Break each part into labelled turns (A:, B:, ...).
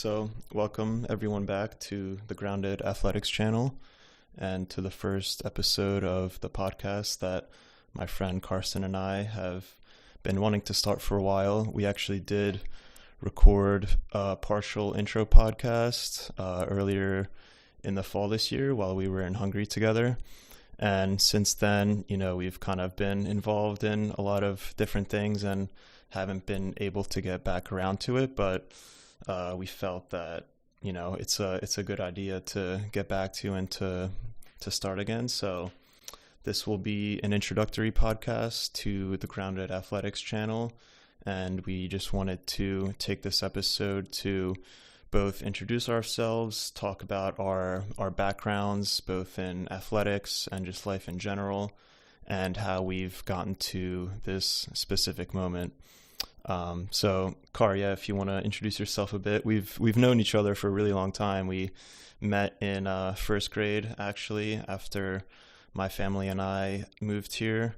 A: So, welcome everyone back to the Grounded Athletics channel and to the first episode of the podcast that my friend Karsten and I have been wanting to start for a while. We actually did record a partial intro podcast earlier in the fall this year while we were in Hungary together. And since then, we've kind of been involved in a lot of different things and haven't been able to get back around to it, but we felt that it's a good idea to get back to and to start again. So this will be an introductory podcast to the Grounded Athletics channel, and we just wanted to take this episode to both introduce ourselves, talk about our backgrounds both in athletics and just life in general, and how we've gotten to this specific moment. So Karya, if you want to introduce yourself a bit, we've known each other for a really long time. We met in first grade, actually, after my family and I moved here,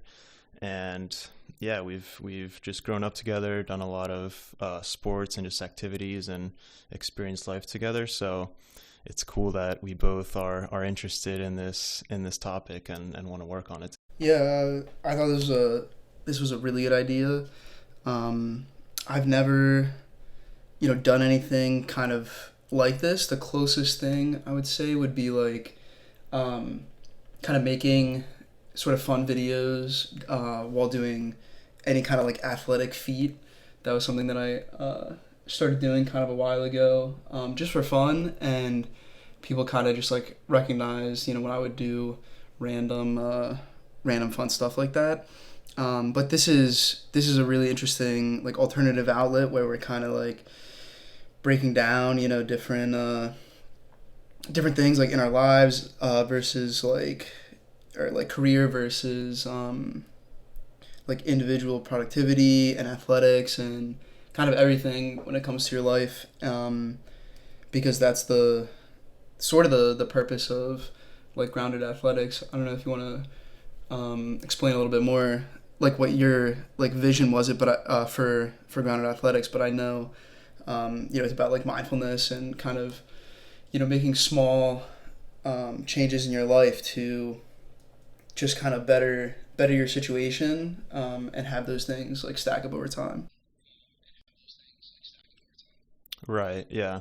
A: and yeah, we've just grown up together, done a lot of sports and just activities, and experienced life together. So it's cool that we both are interested in this topic and want to work on it.
B: Yeah, I thought this was a really good idea. I've never, done anything kind of like this. The closest thing I would say would be like, kind of making sort of fun videos while doing any kind of like athletic feat. That was something that I started doing kind of a while ago, just for fun, and people kind of just like recognized, when I would do random fun stuff like that. But this is a really interesting like alternative outlet where we're kind of like breaking down, different things like in our lives versus like career versus like individual productivity and athletics and kind of everything when it comes to your life, because that's the sort of the purpose of like Grounded Athletics. I don't know if you want to explain a little bit more like what your like vision was, but for Grounded Athletics. But I know it's about like mindfulness and kind of making small changes in your life to just kind of better your situation, and have those things like stack up over time.
A: Right. Yeah.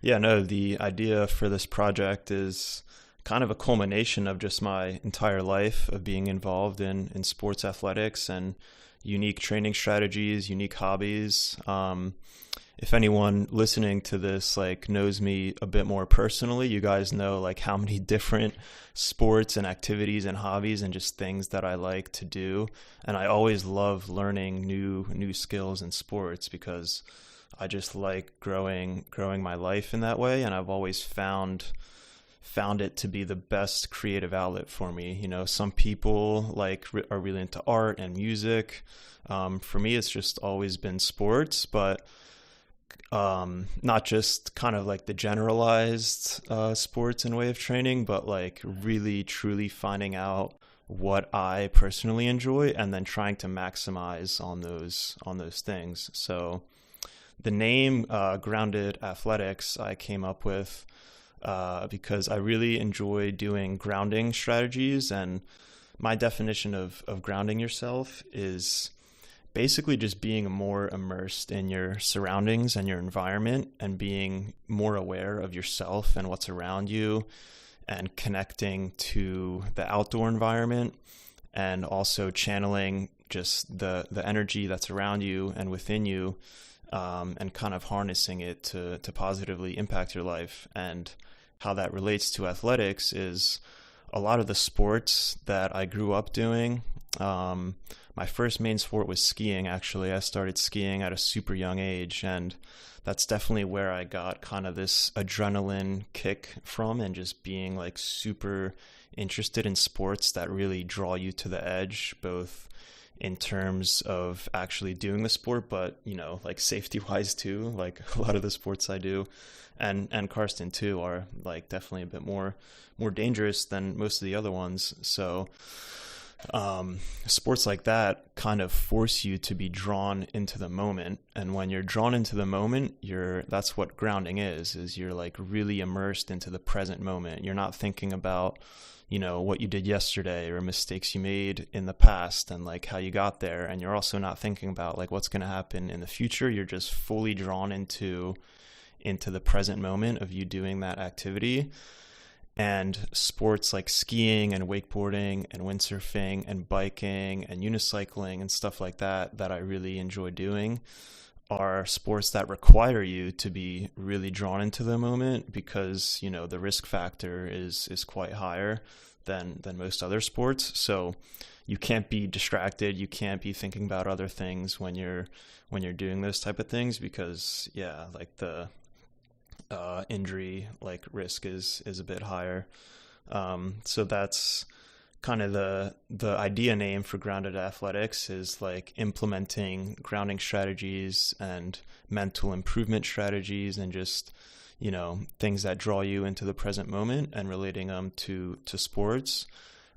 A: Yeah. No, the idea for this project is kind of a culmination of just my entire life of being involved in sports athletics and unique training strategies, unique hobbies. If anyone listening to this like knows me a bit more personally, you guys know like how many different sports and activities and hobbies and just things that I like to do. And I always love learning new skills in sports because I just like growing my life in that way. And I've always found it to be the best creative outlet for me. Some people like are really into art and music. For me, it's just always been sports, but not just kind of like the generalized sports and way of training, but like really truly finding out what I personally enjoy and then trying to maximize on those things. So the name Grounded Athletics I came up with because I really enjoy doing grounding strategies, and my definition of grounding yourself is basically just being more immersed in your surroundings and your environment and being more aware of yourself and what's around you and connecting to the outdoor environment and also channeling just the energy that's around you and within you, and kind of harnessing it to positively impact your life. And how that relates to athletics is a lot of the sports that I grew up doing. My first main sport was skiing, actually. I started skiing at a super young age, and that's definitely where I got kind of this adrenaline kick from, and just being like super interested in sports that really draw you to the edge, both in terms of actually doing the sport, but like safety wise too. Like a lot of the sports I do, and Karsten too, are like definitely a bit more dangerous than most of the other ones. So Sports like that kind of force you to be drawn into the moment, and when you're drawn into the moment, that's what grounding is you're like really immersed into the present moment. You're not thinking about, what you did yesterday or mistakes you made in the past and like how you got there, and you're also not thinking about like what's going to happen in the future. You're just fully drawn into the present moment of you doing that activity. And sports like skiing and wakeboarding and windsurfing and biking and unicycling and stuff like that I really enjoy doing are sports that require you to be really drawn into the moment, because the risk factor is quite higher than most other sports. So you can't be distracted, you can't be thinking about other things when you're doing those type of things, because like the injury like risk is a bit higher. So that's kind of the idea name for grounded athletics, is like implementing grounding strategies and mental improvement strategies, and just things that draw you into the present moment and relating them to sports,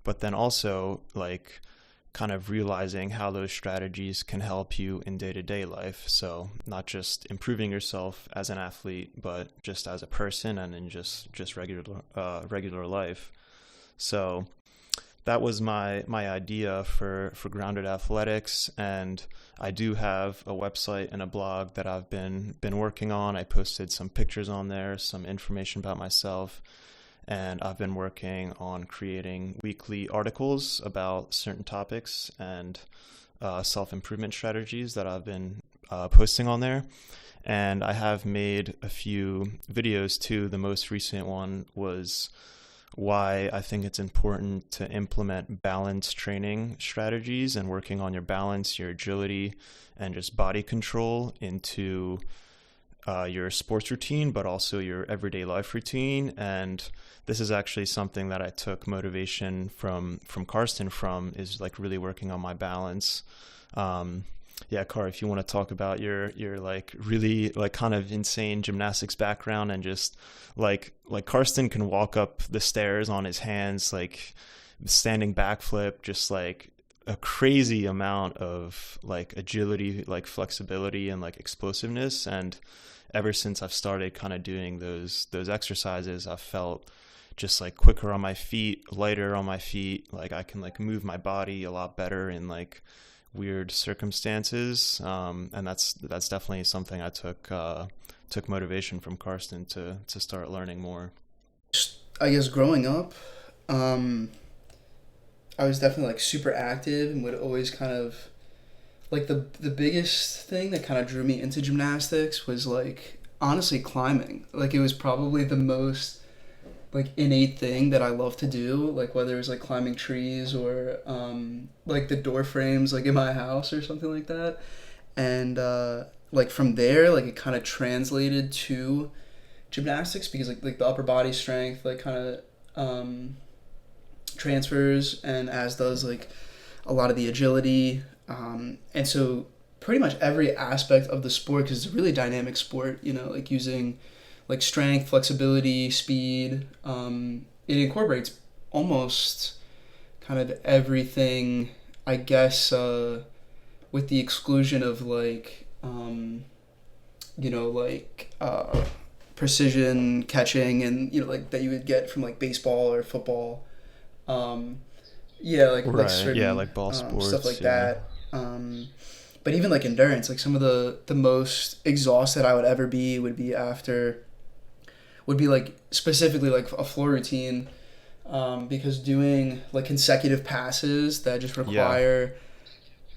A: but then also like kind of realizing how those strategies can help you in day-to-day life. So not just improving yourself as an athlete, but just as a person and in just regular life. So that was my idea for grounded athletics, and I do have a website and a blog that I've been working on. I posted some pictures on there, some information about myself, and I've been working on creating weekly articles about certain topics and self-improvement strategies that I've been posting on there. And I have made a few videos too. The most recent one was why I think it's important to implement balance training strategies and working on your balance, your agility, and just body control into your sports routine, but also your everyday life routine. And this is actually something that I took motivation from Karsten from, is like really working on my balance. Car, if you want to talk about your like really like kind of insane gymnastics background, and just like Karsten can walk up the stairs on his hands, like standing backflip, just like a crazy amount of like agility, like flexibility and like explosiveness. And ever since I've started kind of doing those exercises, I've felt just like quicker on my feet, lighter on my feet. Like I can like move my body a lot better in like weird circumstances. And that's definitely something I took motivation from Karsten to start learning more.
B: I guess growing up, I was definitely like super active and would always kind of like the biggest thing that kind of drew me into gymnastics was like honestly climbing. Like it was probably the most like innate thing that I love to do, like whether it was like climbing trees or like the door frames like in my house or something like that. And like from there, like it kind of translated to gymnastics, because like the upper body strength like kind of transfers, and as does like a lot of the agility. And so pretty much every aspect of the sport, because it's a really dynamic sport, like using like strength, flexibility, speed. It incorporates almost kind of everything, I guess, with the exclusion of like, like precision catching and, like that you would get from like baseball or football. Like
A: Right. Yeah,
B: certain
A: like ball
B: stuff
A: sports.
B: like
A: Yeah.
B: that. But even like endurance, like some of the most exhausted I would ever be would be like specifically like a floor routine, because doing like consecutive passes that just
A: Yeah.
B: require,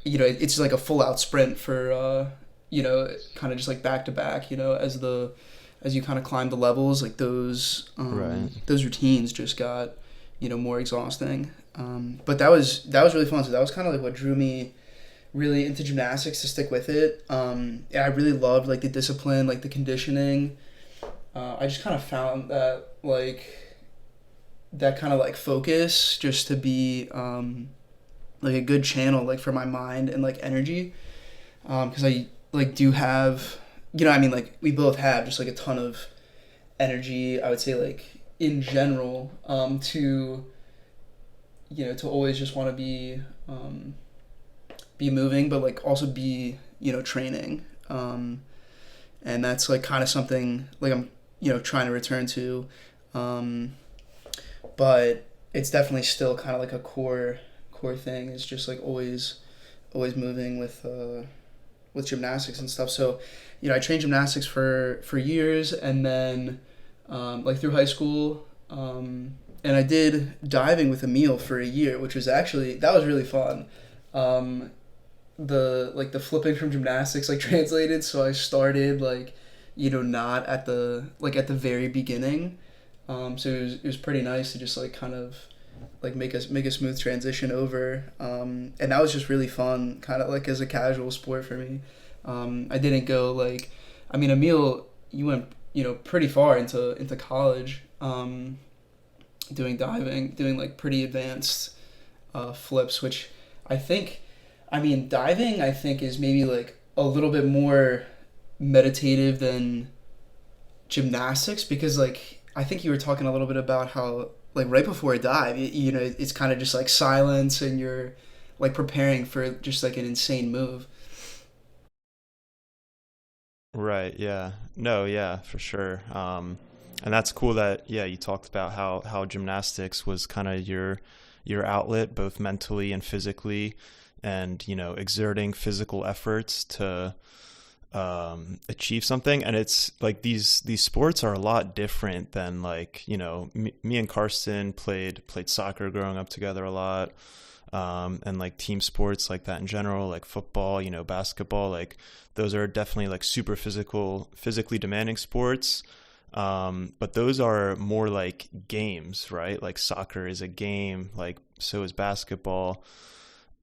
B: it's like a full out sprint for, kind of just like back to back, as you kind of climb the levels, like
A: Right.
B: those routines just got, more exhausting. But that was really fun. So that was kind of like what drew me really into gymnastics to stick with it. I really loved like the discipline, like the conditioning. I just kind of found that like that kind of like focus just to be like a good channel like for my mind and like energy, because I like do have, like we both have just like a ton of energy, I would say, like in general, to to always just want to be moving, but like also be training. And that's like kind of something like I'm trying to return to, um, but it's definitely still kind of like a core thing. It's just like always moving with gymnastics and stuff. So, I trained gymnastics for years, and then like through high school, and I did diving with Emil for a year, which was actually that was really fun. Um, the flipping from gymnastics like translated, so I started like not at the very beginning. So it was pretty nice to just like kind of like make a smooth transition over, and that was just really fun, kind of like as a casual sport for me. I didn't go like, I mean, Emil, you went pretty far into college, doing diving, doing like pretty advanced flips, which I think, I mean, diving I think is maybe like a little bit more meditative than gymnastics, because like I think you were talking a little bit about how like right before a dive, it's kind of just like silence, and you're like preparing for just like an insane move.
A: Right. Yeah. No. Yeah. For sure. And that's cool that yeah you talked about how gymnastics was kind of your outlet both mentally and physically, and exerting physical efforts to achieve something. And it's like these sports are a lot different than like me and Karsten played soccer growing up together a lot, and like team sports like that in general, like football, basketball, like those are definitely like super physically demanding sports. But those are more like games, right? Like soccer is a game, like so is basketball.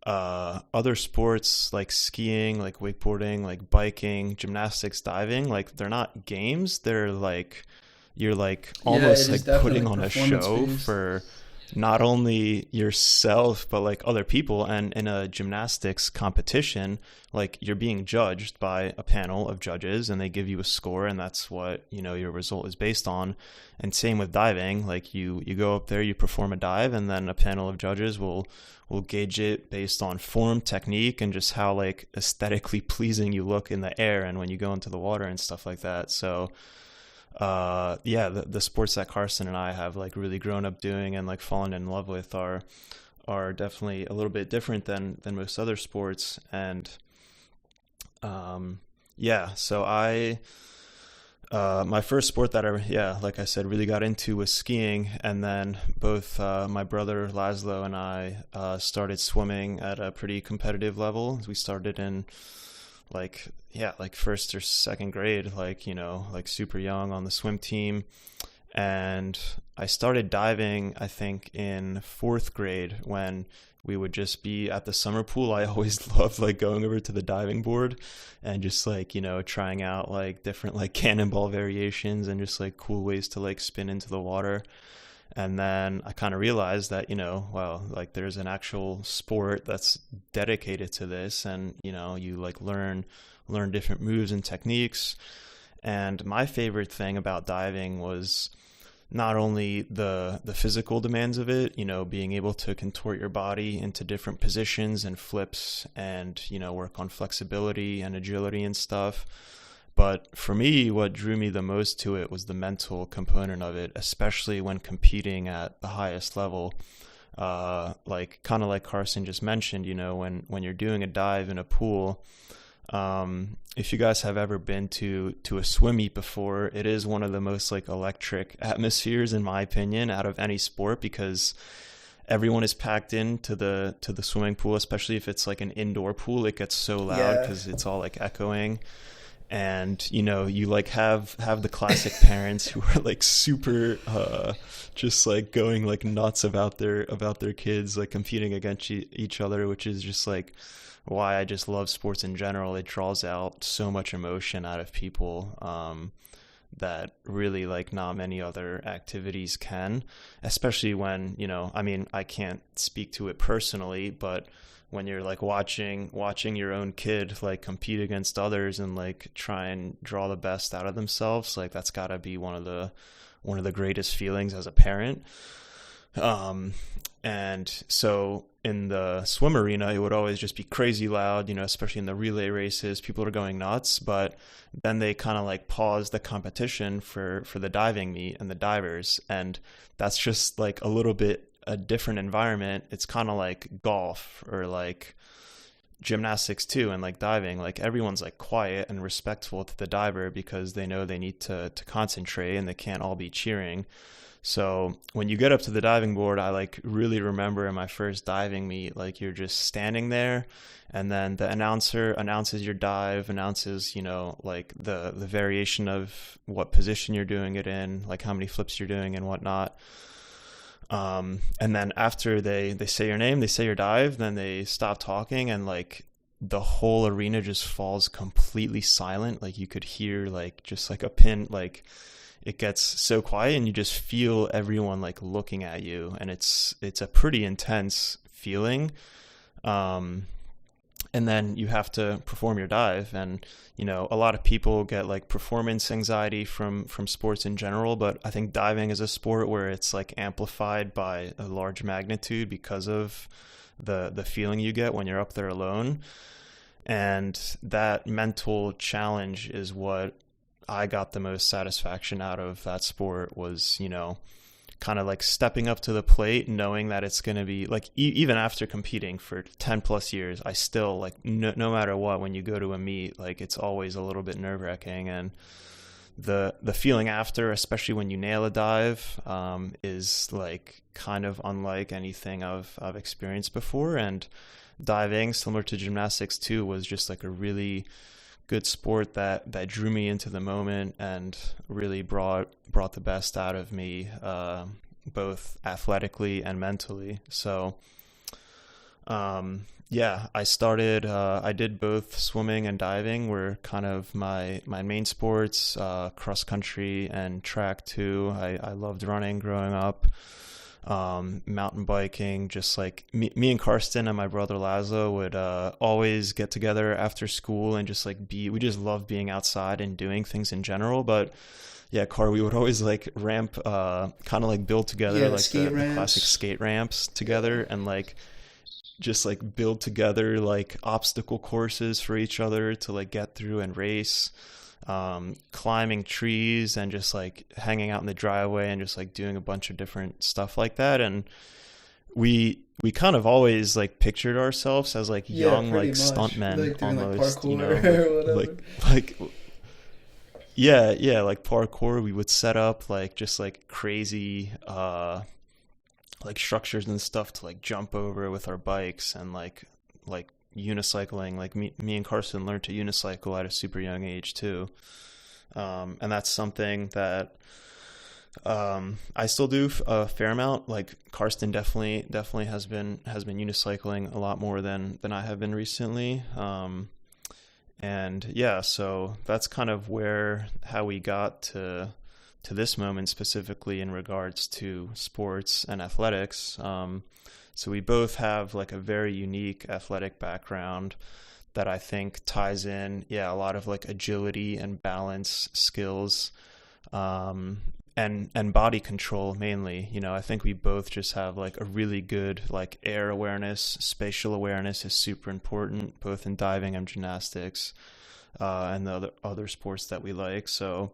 A: Other sports like skiing, like wakeboarding, like biking, gymnastics, diving, like they're not games. They're like you're like
B: Yeah, it
A: almost
B: is
A: like
B: definitely
A: putting on a
B: performance
A: show
B: based.
A: for not only yourself but like other people. And in a gymnastics competition, like you're being judged by a panel of judges, and they give you a score, and that's what your result is based on. And same with diving, like you go up there, you perform a dive, and then a panel of judges will gauge it based on form, technique, and just how like aesthetically pleasing you look in the air and when you go into the water and stuff like that. So yeah, the sports that Carson and I have like really grown up doing and like fallen in love with are definitely a little bit different than most other sports. And um yeah, so I my first sport that yeah, like I said, really got into was skiing. And then both my brother Laszlo and I started swimming at a pretty competitive level. We started in like, yeah, like first or second grade, like, like super young on the swim team. And I started diving, I think, in fourth grade when we would just be at the summer pool. I always loved like going over to the diving board and just like, trying out like different like cannonball variations and just like cool ways to like spin into the water. And then I kind of realized that, well, like there's an actual sport that's dedicated to this, and, you like learn different moves and techniques. And my favorite thing about diving was not only the physical demands of it, being able to contort your body into different positions and flips, and, work on flexibility and agility and stuff. But for me, what drew me the most to it was the mental component of it, especially when competing at the highest level. Like kind of like Carson just mentioned, when you're doing a dive in a pool, if you guys have ever been to a swim meet before, it is one of the most like electric atmospheres, in my opinion, out of any sport, because everyone is packed into the swimming pool, especially if it's like an indoor pool. It gets so loud
B: Yeah.
A: because it's all like echoing. And you like have the classic parents who are like super just like going like nuts about their kids like competing against each other, which is just like why I just love sports in general. It draws out so much emotion out of people, that really like not many other activities can, especially when, I mean, I can't speak to it personally, but when you're like watching your own kid like compete against others and like try and draw the best out of themselves, like that's got to be one of the greatest feelings as a parent. Um, and so in the swim arena, it would always just be crazy loud, especially in the relay races. People are going nuts, but then they kind of like pause the competition for the diving meet and the divers. And that's just like a little bit a different environment. It's kind of like golf or like gymnastics too, and like diving. Like everyone's like quiet and respectful to the diver because they know they need to concentrate and they can't all be cheering. So when you get up to the diving board, I like really remember in my first diving meet, like you're just standing there, and then the announcer announces your dive, announces, like the variation of what position you're doing it in, like how many flips you're doing and whatnot. And then after they say your name, they say your dive, then they stop talking, and like the whole arena just falls completely silent. Like you could hear like just like a pin, like it gets so quiet, and you just feel everyone like looking at you, and it's a pretty intense feeling. Um, and then you have to perform your dive, and a lot of people get like performance anxiety from sports in general, but I think diving is a sport where it's like amplified by a large magnitude because of the feeling you get when you're up there alone. And that mental challenge is what I got the most satisfaction out of that sport. Was kind of like stepping up to the plate, knowing that it's going to be like, even after competing for 10 plus years, I still like, no matter what, when you go to a meet, like it's always a little bit nerve wracking. And the feeling after, especially when you nail a dive, is like kind of unlike anything I've experienced before. And diving, similar to gymnastics too, was just like a really good sport that drew me into the moment and really brought the best out of me, both athletically and mentally. So yeah, I did both swimming and diving were kind of my main sports, cross country and track too. I loved running growing up. Mountain biking, just like me and Karsten and my brother Laszlo would always get together after school and just like we just love being outside and doing things in general. But yeah, we would always like ramp, kind of like build together,
B: Yeah,
A: like the classic
B: ramps.
A: skate ramps together, and like just like build together like obstacle courses for each other to like get through and race. Climbing trees and just like hanging out in the driveway and just like doing a bunch of different stuff like that. And we kind of always like pictured ourselves as like
B: Yeah,
A: young like
B: pretty much.
A: stuntmen
B: Like doing like
A: almost,
B: parkour
A: like
B: or whatever.
A: like yeah, like parkour. We would set up like just like crazy like structures and stuff to like jump over with our bikes, and like unicycling. Like me and Carson learned to unicycle at a super young age too. And that's something that I still do a fair amount. Like Karsten definitely has been unicycling a lot more than I have been recently. And yeah, so that's kind of how we got to this moment specifically in regards to sports and athletics. So we both have like a very unique athletic background that I think ties in, yeah, a lot of like agility and balance skills, and body control mainly. I think we both just have like a really good like air awareness. Spatial awareness is super important, both in diving and gymnastics, and the other sports that we like. So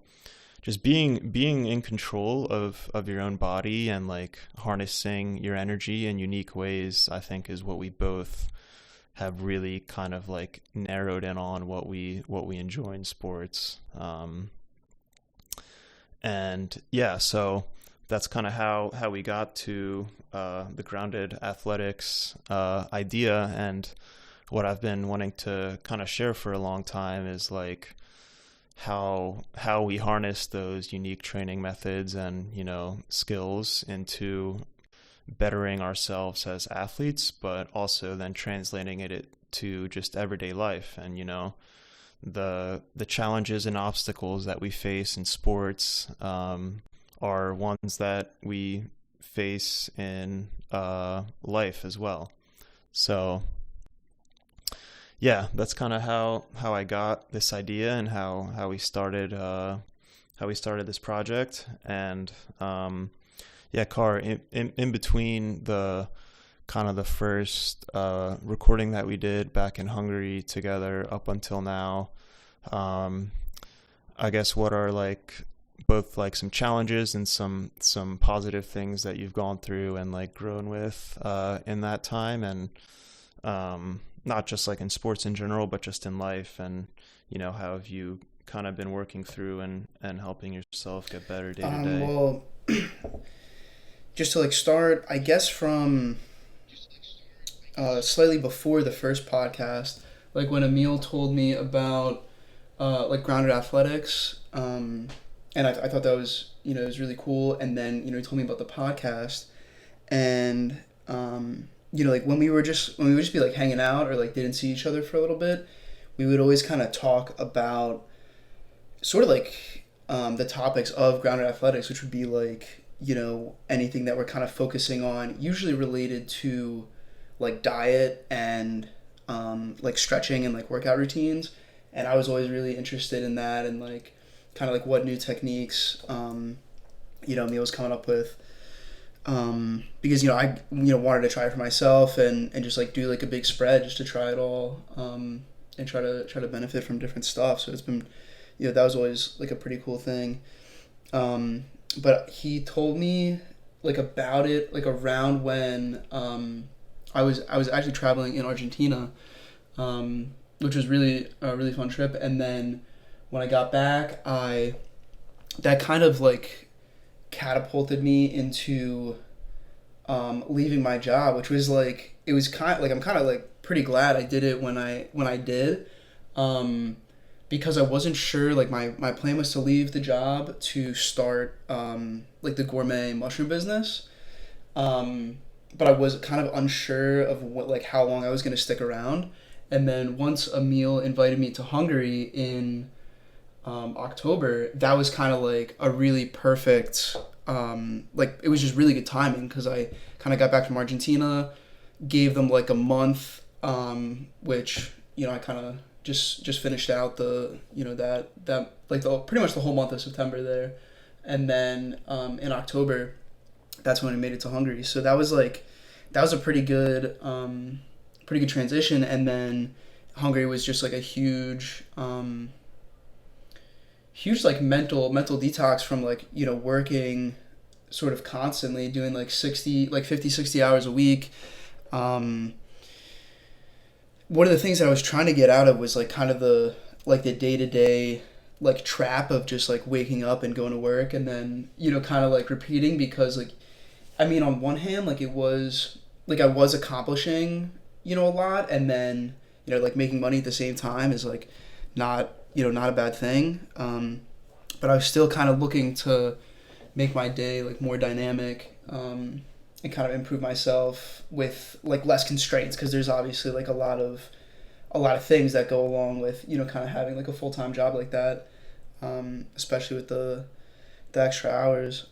A: just being in control of your own body and like harnessing your energy in unique ways, I think is what we both have really kind of like narrowed in on what we enjoy in sports. And yeah, so that's kind of how we got to the grounded athletics idea. And what I've been wanting to kind of share for a long time is like how we harness those unique training methods and skills into bettering ourselves as athletes, but also then translating it to just everyday life. And the challenges and obstacles that we face in sports, are ones that we face in life as well. So yeah, that's kind of how I got this idea and how we started this project. And Yeah, Car, in between the kind of the first recording that we did back in Hungary together up until now, um, I guess what are like both like some challenges and some positive things that you've gone through and like grown with in that time, and not just like in sports in general, but just in life, and how have you kind of been working through and helping yourself get better day to day?
B: Well, just to like start, I guess from slightly before the first podcast, like when Emil told me about like grounded athletics, and I thought that was it was really cool. And then he told me about the podcast, and like when we would just be like hanging out or like didn't see each other for a little bit, we would always kind of talk about sort of like the topics of grounded athletics, which would be like anything that we're kind of focusing on, usually related to like diet and like stretching and like workout routines. And I was always really interested in that and like kind of like what new techniques Emil was coming up with, because I wanted to try it for myself and just like do like a big spread just to try it all, and try to benefit from different stuff. So it's been that was always like a pretty cool thing. But he told me like about it like around when I was actually traveling in Argentina, which was really a really fun trip. And then when I got back, I that kind of like catapulted me into leaving my job, which was like it was kind of like I'm kind of like pretty glad I did it when I did, because I wasn't sure. Like my plan was to leave the job to start like the gourmet mushroom business, but I was kind of unsure of what like how long I was going to stick around. And then once Emil invited me to Hungary in October, that was kind of like a really perfect, like it was just really good timing because I kind of got back from Argentina, gave them like a month, which I kind of just finished out the that like the pretty much the whole month of September there, and then in October, that's when I made it to Hungary. So that was a pretty good transition. And then Hungary was just like a huge like mental detox from like working sort of constantly doing like 50 60 hours a week. um One of the things that I was trying to get out of was like kind of the day-to-day like trap of just like waking up and going to work and then kind of like repeating, because like I mean on one hand like it was like I was accomplishing a lot, and then like making money at the same time is like not not a bad thing. But I was still kind of looking to make my day like more dynamic, and kind of improve myself with like less constraints, because there's obviously like a lot of things that go along with kind of having like a full-time job like that, especially with the extra hours.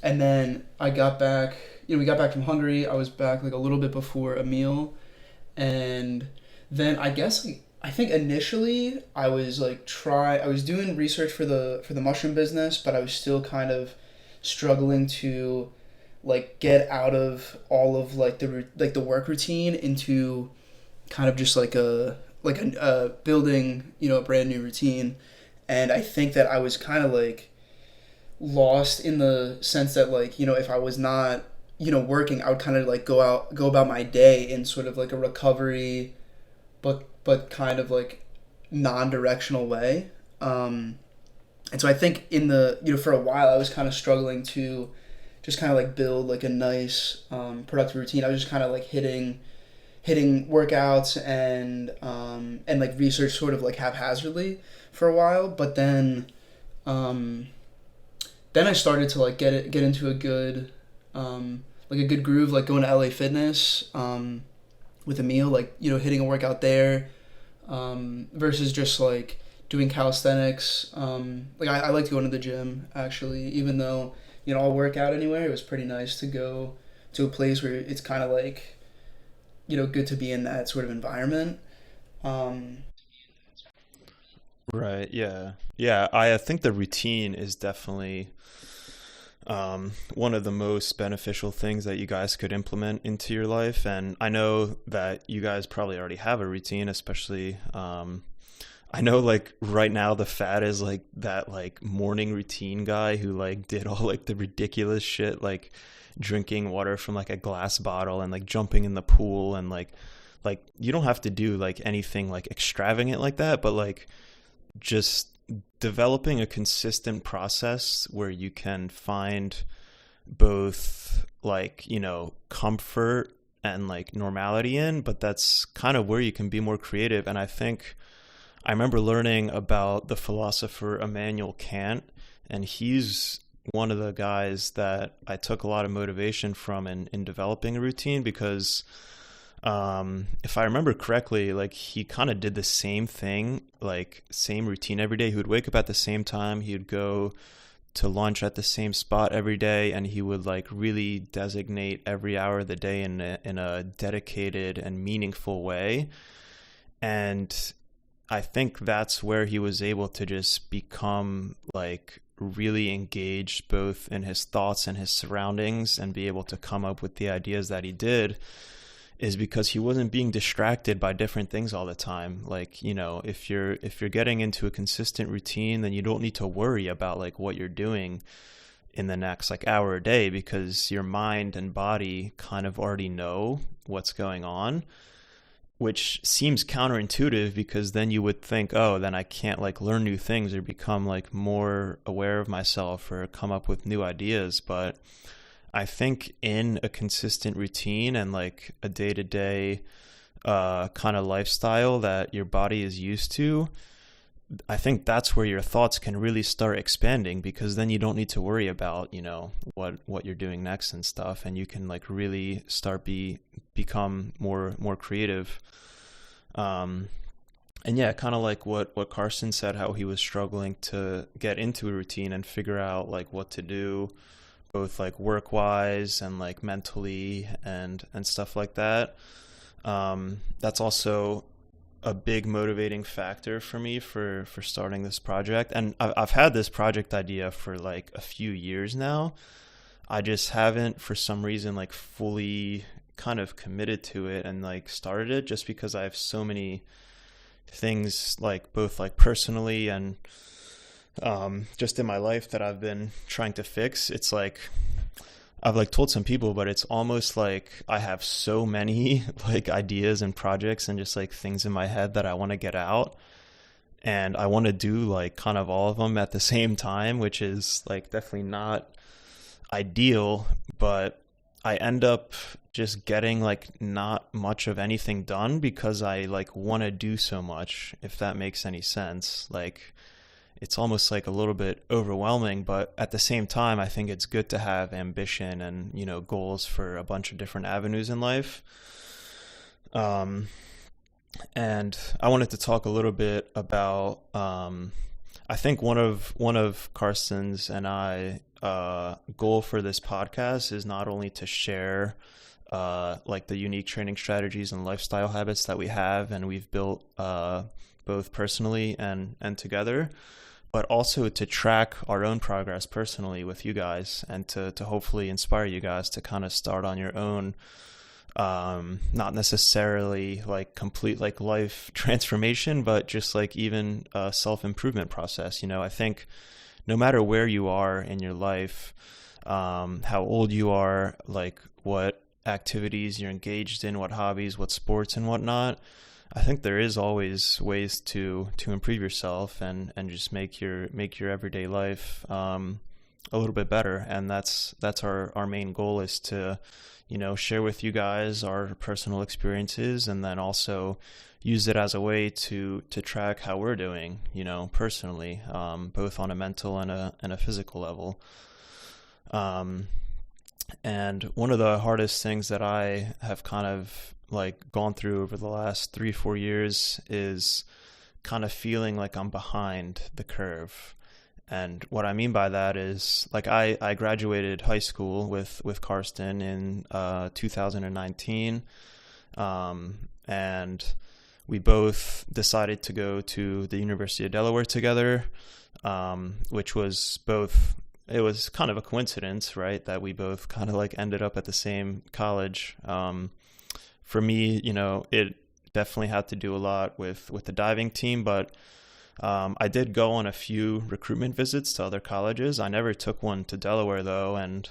B: And then I got back, we got back from Hungary. I was back like a little bit before a meal. And then I guess like, I think initially I was doing research for the mushroom business, but I was still kind of struggling to like get out of all of like the work routine into kind of just like a building a brand new routine. And I think that I was kind of like lost in the sense that like if I was not working, I would kind of like go about my day in sort of like a recovery but kind of like non-directional way. And so I think in the for a while I was kind of struggling to just kind of like build like a nice productive routine. I was just kind of like hitting workouts and like research sort of like haphazardly for a while. But um, then I started to like get into a good like a good groove, like going to LA Fitness, with a meal, like hitting a workout there, versus just like doing calisthenics. Like I like to go into the gym actually, even though I'll work out anywhere. It was pretty nice to go to a place where it's kind of like good to be in that sort of environment. Um,
A: Right. Yeah. Yeah. I think the routine is definitely one of the most beneficial things that you guys could implement into your life. And I know that you guys probably already have a routine, especially I know like right now the fad is like that like morning routine guy who like did all like the ridiculous shit, like drinking water from like a glass bottle and like jumping in the pool, and like you don't have to do like anything like extravagant like that, but like just developing a consistent process where you can find both like, comfort and like normality in, but that's kind of where you can be more creative. And I think I remember learning about the philosopher Immanuel Kant, and he's one of the guys that I took a lot of motivation from in developing a routine, because if I remember correctly, like he kind of did the same thing, like same routine every day. He would wake up at the same time. He would go to lunch at the same spot every day, and he would like really designate every hour of the day in a dedicated and meaningful way. And I think that's where he was able to just become like really engaged both in his thoughts and his surroundings, and be able to come up with the ideas that he did, is because he wasn't being distracted by different things all the time. Like, if you're getting into a consistent routine, then you don't need to worry about like what you're doing in the next like hour a day, because your mind and body kind of already know what's going on, which seems counterintuitive, because then you would think, oh, then I can't like learn new things or become like more aware of myself or come up with new ideas. But I think in a consistent routine and like a day-to-day kind of lifestyle that your body is used to, I think that's where your thoughts can really start expanding, because then you don't need to worry about, what you're doing next and stuff, and you can like really start become more creative. And yeah, kind of like what Karsten said, how he was struggling to get into a routine and figure out like what to do, both like work wise and like mentally and stuff like that. That's also a big motivating factor for me for starting this project. And I've had this project idea for like a few years now. I just haven't for some reason like fully kind of committed to it and like started it, just because I have so many things like both like personally and just in my life that I've been trying to fix. It's like I've like told some people, but it's almost like I have so many like ideas and projects and just like things in my head that I want to get out, and I want to do like kind of all of them at the same time, which is like definitely not ideal, but I end up just getting like not much of anything done because I like want to do so much, if that makes any sense. Like it's almost like a little bit overwhelming, but at the same time, I think it's good to have ambition and, goals for a bunch of different avenues in life. And I wanted to talk a little bit about, I think one of Karsten's and I, goal for this podcast is not only to share, like the unique training strategies and lifestyle habits that we have and we've built, both personally and together, but also to track our own progress personally with you guys, and to hopefully inspire you guys to kind of start on your own, not necessarily like complete like life transformation, but just like even a self-improvement process. I think no matter where you are in your life, how old you are, like what activities you're engaged in, what hobbies, what sports and whatnot, I think there is always ways to improve yourself and just make your everyday life a little bit better. And that's our main goal, is to share with you guys our personal experiences, and then also use it as a way to track how we're doing personally, both on a mental and a physical level. And one of the hardest things that I have kind of like gone through over the last 3-4 years is kind of feeling like I'm behind the curve. And what I mean by that is like I graduated high school with Karsten in 2019, and we both decided to go to the University of Delaware together, which was both it was kind of a coincidence, right, that we both kind of like ended up at the same college. For me, it definitely had to do a lot with the diving team, but I did go on a few recruitment visits to other colleges. I never took one to Delaware though, and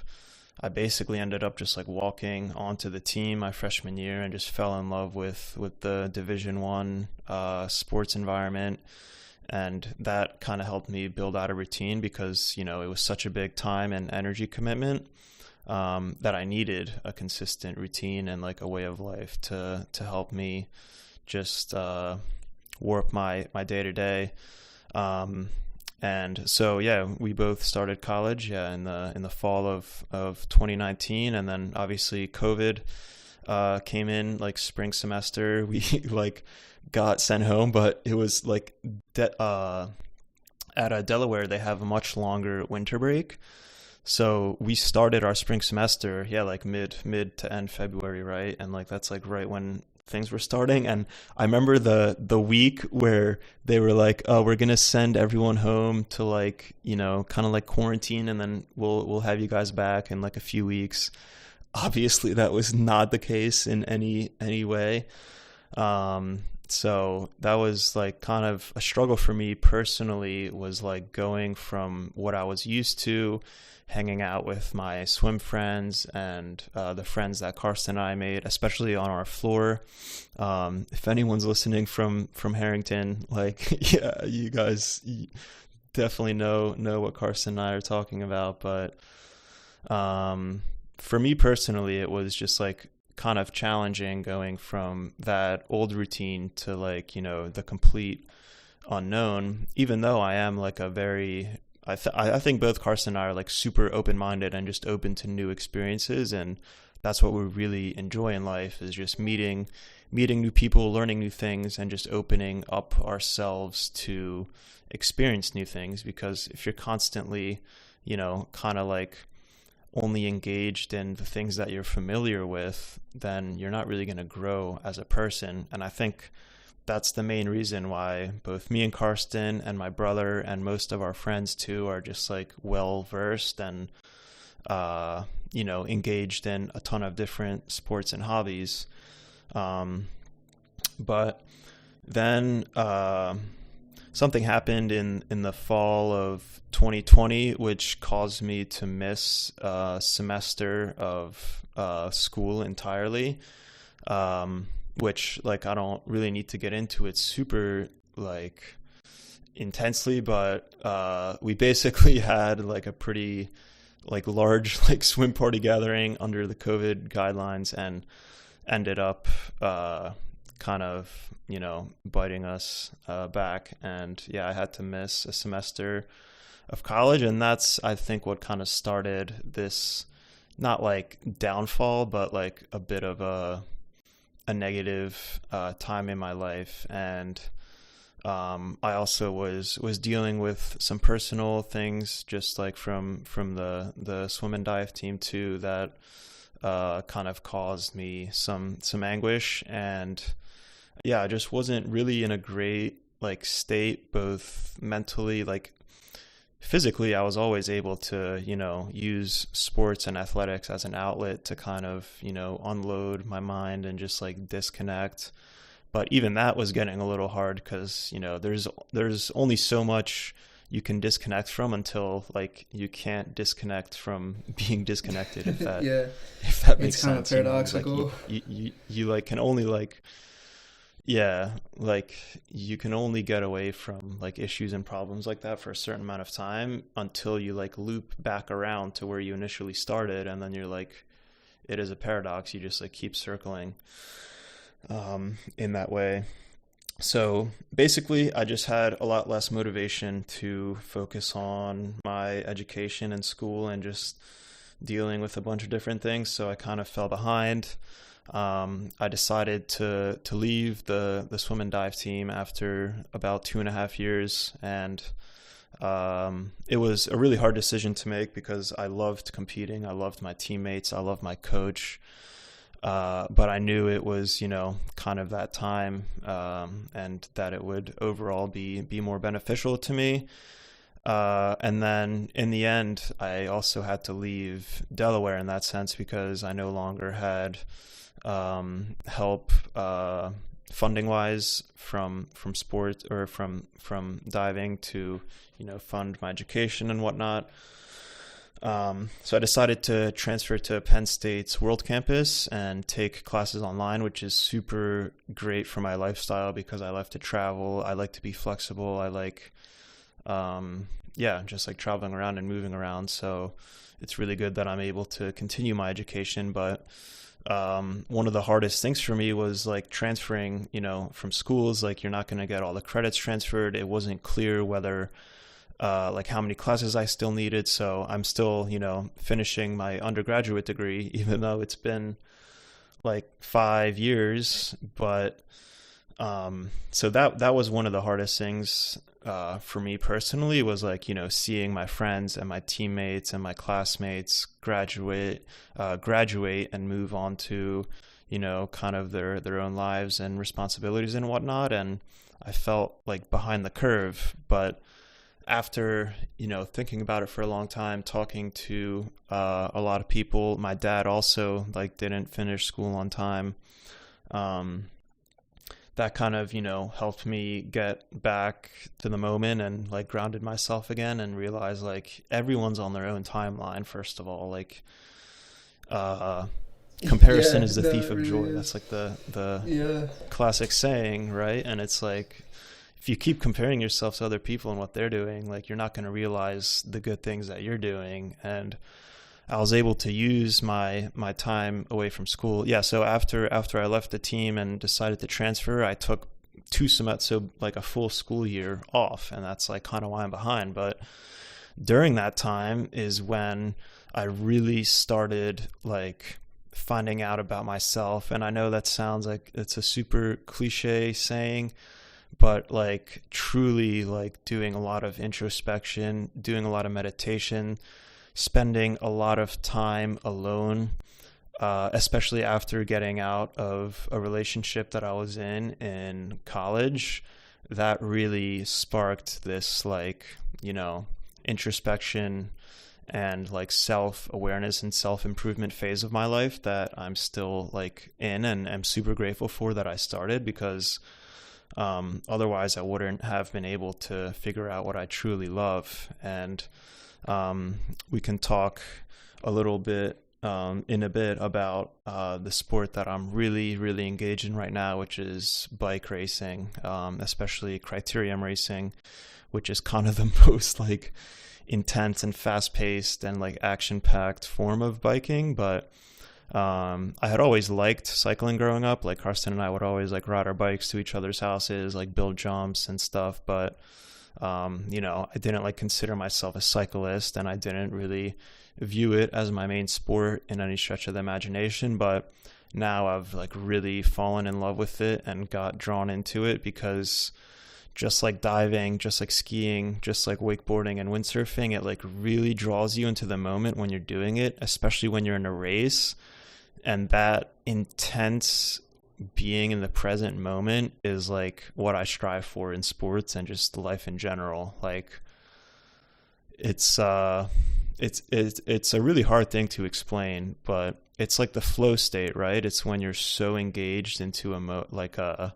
A: I basically ended up just like walking onto the team my freshman year and just fell in love with the Division 1 sports environment. And that kind of helped me build out a routine because, it was such a big time and energy commitment, that I needed a consistent routine and like a way of life to help me just warp my day to day. And so yeah, we both started college in the fall of 2019, and then obviously COVID came in like spring semester. We like got sent home, but it was like at Delaware they have a much longer winter break. So we started our spring semester, yeah, like mid to end February, right? And like that's like right when things were starting. And I remember the week where they were like, "Oh, we're gonna send everyone home to like, kind of like quarantine, and then we'll have you guys back in like a few weeks." Obviously, that was not the case in any way. So that was like kind of a struggle for me personally, was like going from what I was used to, hanging out with my swim friends and the friends that Karsten and I made, especially on our floor. If anyone's listening from Harrington, like, yeah, you guys definitely know what Karsten and I are talking about. But for me personally, it was just like kind of challenging going from that old routine to like, the complete unknown, even though I am like I think both Karsten and I are like super open-minded and just open to new experiences. And that's what we really enjoy in life, is just meeting new people, learning new things, and just opening up ourselves to experience new things. Because if you're constantly, kind of like only engaged in the things that you're familiar with, then you're not really going to grow as a person. And I think that's the main reason why both me and Karsten and my brother and most of our friends too are just like well versed and engaged in a ton of different sports and hobbies. But then something happened in the fall of 2020, which caused me to miss a semester of school entirely, which like I don't really need to get into it super like intensely, but we basically had like a pretty like large like swim party gathering under the COVID guidelines, and ended up kind of biting us back. And yeah, I had to miss a semester of college, and that's I think what kind of started this, not like downfall, but like a bit of a negative time in my life. And I also was dealing with some personal things, just like from the swim and dive team too, that kind of caused me some anguish. And yeah, I just wasn't really in a great like state, both mentally, like physically. I was always able to, use sports and athletics as an outlet to kind of, unload my mind and just like disconnect. But even that was getting a little hard because, there's only so much you can disconnect from until like you can't disconnect from being disconnected, if that
B: Yeah,
A: if that makes
B: it's kind of
A: sense.
B: paradoxical.
A: Like you like can only like, yeah, like you can only get away from like issues and problems like that for a certain amount of time until you like loop back around to where you initially started, and then you're like, it is a paradox. You just like keep circling in that way. So basically, I just had a lot less motivation to focus on my education and school and just dealing with a bunch of different things. So I kind of fell behind. I decided to leave the swim and dive team after about 2.5 years, and it was a really hard decision to make because I loved competing, I loved my teammates, I loved my coach, but I knew it was kind of that time, and that it would overall be more beneficial to me. And then in the end, I also had to leave Delaware in that sense because I no longer had help funding wise from sport or from diving to fund my education and whatnot. So I decided to transfer to Penn State's World Campus and take classes online, which is super great for my lifestyle because I like to travel. I like to be flexible. I like, yeah, just like traveling around and moving around. So it's really good that I'm able to continue my education. But one of the hardest things for me was like transferring, from schools. Like you're not going to get all the credits transferred. It wasn't clear whether like how many classes I still needed. So I'm still, finishing my undergraduate degree, even though it's been like 5 years. But so that was one of the hardest things for me personally was like, seeing my friends and my teammates and my classmates graduate and move on to, kind of their own lives and responsibilities and whatnot. And I felt like behind the curve, but after thinking about it for a long time, talking to a lot of people, my dad also like didn't finish school on time. um, that kind of helped me get back to the moment and like grounded myself again and realize like everyone's on their own timeline. First of all, like uh, comparison
B: Yeah,
A: is the
B: no,
A: thief
B: it
A: of
B: really
A: joy. That's
B: is.
A: like the
B: Yeah.
A: classic saying, right? And it's like if you keep comparing yourself to other people and what they're doing, like you're not going to realize the good things that you're doing. And I was able to use my time away from school. Yeah, so after I left the team and decided to transfer, I took 2 semesters, so like a full school year off, and that's like kind of why I'm behind. But during that time is when I really started like finding out about myself. And I know that sounds like it's a super cliche saying, but like truly like doing a lot of introspection, doing a lot of meditation, spending a lot of time alone, especially after getting out of a relationship that I was in college. That really sparked this like, introspection and like self awareness and self improvement phase of my life that I'm still like in and am super grateful for that I started because otherwise I wouldn't have been able to figure out what I truly love. And we can talk a little bit in a bit about the sport that I'm really, really engaged in right now, which is bike racing, especially criterium racing, which is kind of the most like intense and fast paced and like action packed form of biking. But I had always liked cycling growing up. Like Karsten and I would always like ride our bikes to each other's houses, like build jumps and stuff. But I didn't like consider myself a cyclist, and I didn't really view it as my main sport in any stretch of the imagination. But now I've like really fallen in love with it and got drawn into it because just like diving, just like skiing, just like wakeboarding and windsurfing, it like really draws you into the moment when you're doing it, especially when you're in a race. And that intense being in the present moment is like what I strive for in sports and just life in general. Like it's it's a really hard thing to explain, but it's like the flow state, right? It's when you're so engaged into like a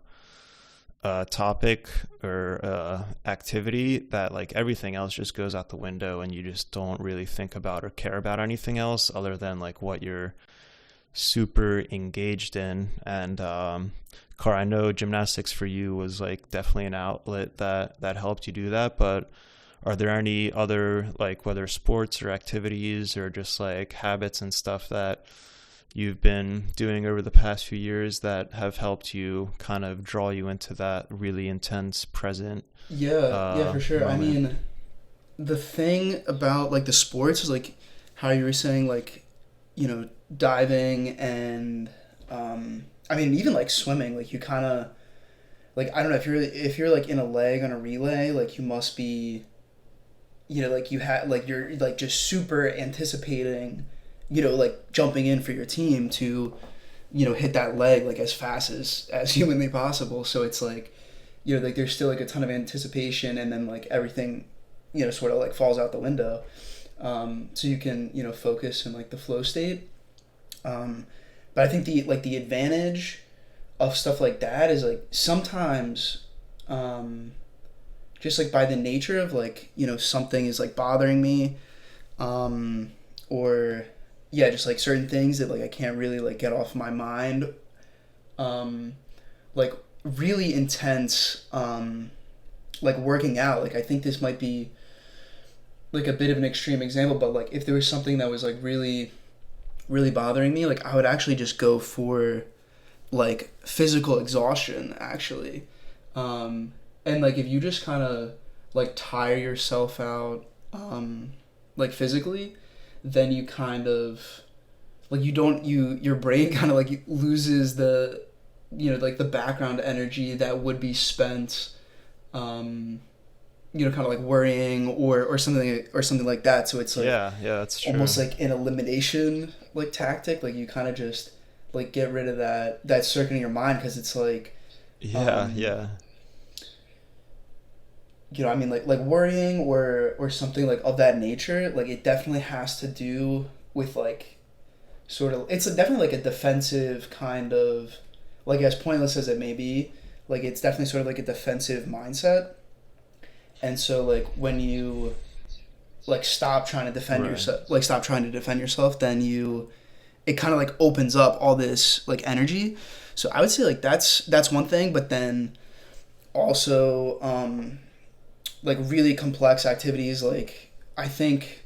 A: topic or activity that like everything else just goes out the window and you just don't really think about or care about anything else other than like what you're super engaged in. And Car, I know gymnastics for you was like definitely an outlet that helped you do that, but are there any other like whether sports or activities or just like habits and stuff that you've been doing over the past few years that have helped you kind of draw you into that really intense present
B: Yeah, for sure. I
A: moment?
B: mean, the thing about like the sports is like how you were saying like, diving and I mean even like swimming, like you kind of like I don't know if you're like in a leg on a relay, like you must be like you had like you're like just super anticipating, like jumping in for your team to hit that leg like as fast as humanly possible. So it's like like there's still like a ton of anticipation, and then like everything sort of like falls out the window. So you can focus in like the flow state. Um, but I think the advantage of stuff like that is like sometimes, um, just like by the nature of like something is like bothering me, um, or yeah, just like certain things that like I can't really like get off my mind. Um, like really intense, like working out. Like I think this might be like a bit of an extreme example, but like if there was something that was like really really bothering me, like I would actually just go for like physical exhaustion actually. And like if you just kind of like tire yourself out, like physically, then you kind of like you don't you your brain kind of like loses the like the background energy that would be spent, um kind of like worrying or something like that. So it's like
A: Yeah, yeah, that's
B: almost
A: true.
B: like an elimination like tactic. Like you kind of just like get rid of that circuit in your mind, because it's like,
A: Yeah,
B: um
A: yeah.
B: I mean, like worrying or something like of that nature, like it definitely has to do with like sort of it's definitely like a defensive kind of, like as pointless as it may be, like it's definitely sort of like a defensive mindset. And so like when you like
A: Right.
B: stop trying to defend yourself, then it kind of like opens up all this like energy. So I would say like that's one thing. But then also, like really complex activities, like I think,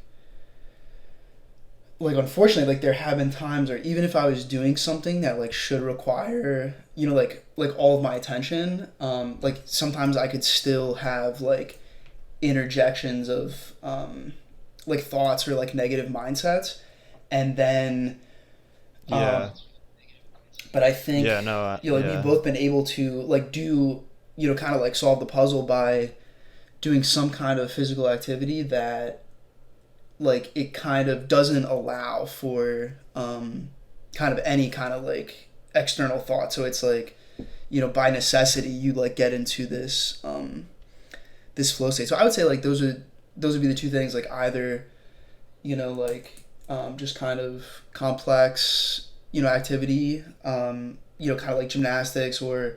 B: like unfortunately, like there have been times where even if I was doing something that like should require like all of my attention, like sometimes I could still have like interjections of, like thoughts or like negative mindsets. And then,
A: Yeah.
B: um, but I think,
A: Yeah, no,
B: like we've
A: yeah.
B: both been able to like do, kind of like solve the puzzle by doing some kind of physical activity that like it kind of doesn't allow for, kind of any kind of like external thought. So it's like, by necessity you like get into this flow state. So I would say like those would be the two things, like either, like, just kind of complex, activity, kind of like gymnastics, or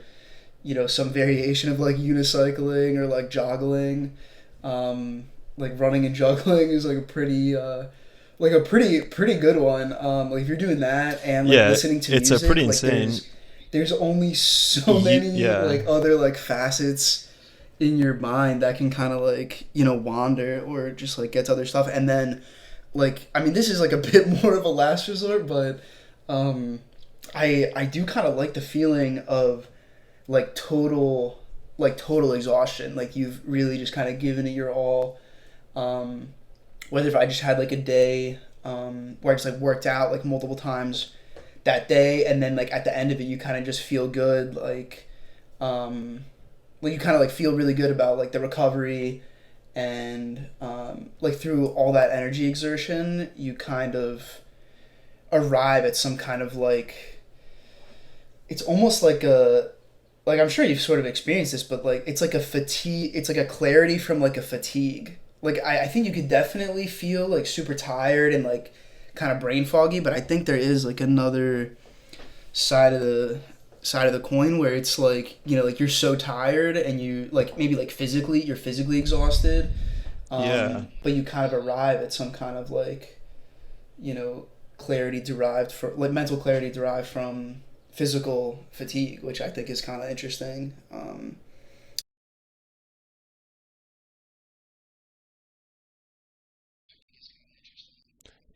B: some variation of like unicycling or like joggling. Like running and juggling is like a pretty, pretty good one. Like if you're doing that and like
A: Yeah,
B: listening to
A: it's a
B: music,
A: pretty
B: like
A: insane.
B: there's only so many
A: Yeah.
B: like other like facets in your mind that can kind of like wander or just like get to other stuff. And then, like, I mean, this is like a bit more of a last resort, but, um I do kind of like the feeling of like total exhaustion. Like you've really just kind of given it your all. um Whether if I just had like a day, where I just like worked out like multiple times that day, and then like at the end of it you kind of just feel good, um you kind of like feel really good about like the recovery. And, like through all that energy exertion you kind of arrive at some kind of like, it's almost like a, like I'm sure you've sort of experienced this, but like it's like a fatigue, it's like a clarity from like a fatigue. Like I think you could definitely feel like super tired and like kind of brain foggy, but I think there is like another side of the coin where it's like, like you're so tired and you like maybe like you're physically exhausted,
A: Yeah.
B: but you kind of arrive at some kind of like, you know clarity derived for like mental clarity derived from physical fatigue, which I think is kind of interesting.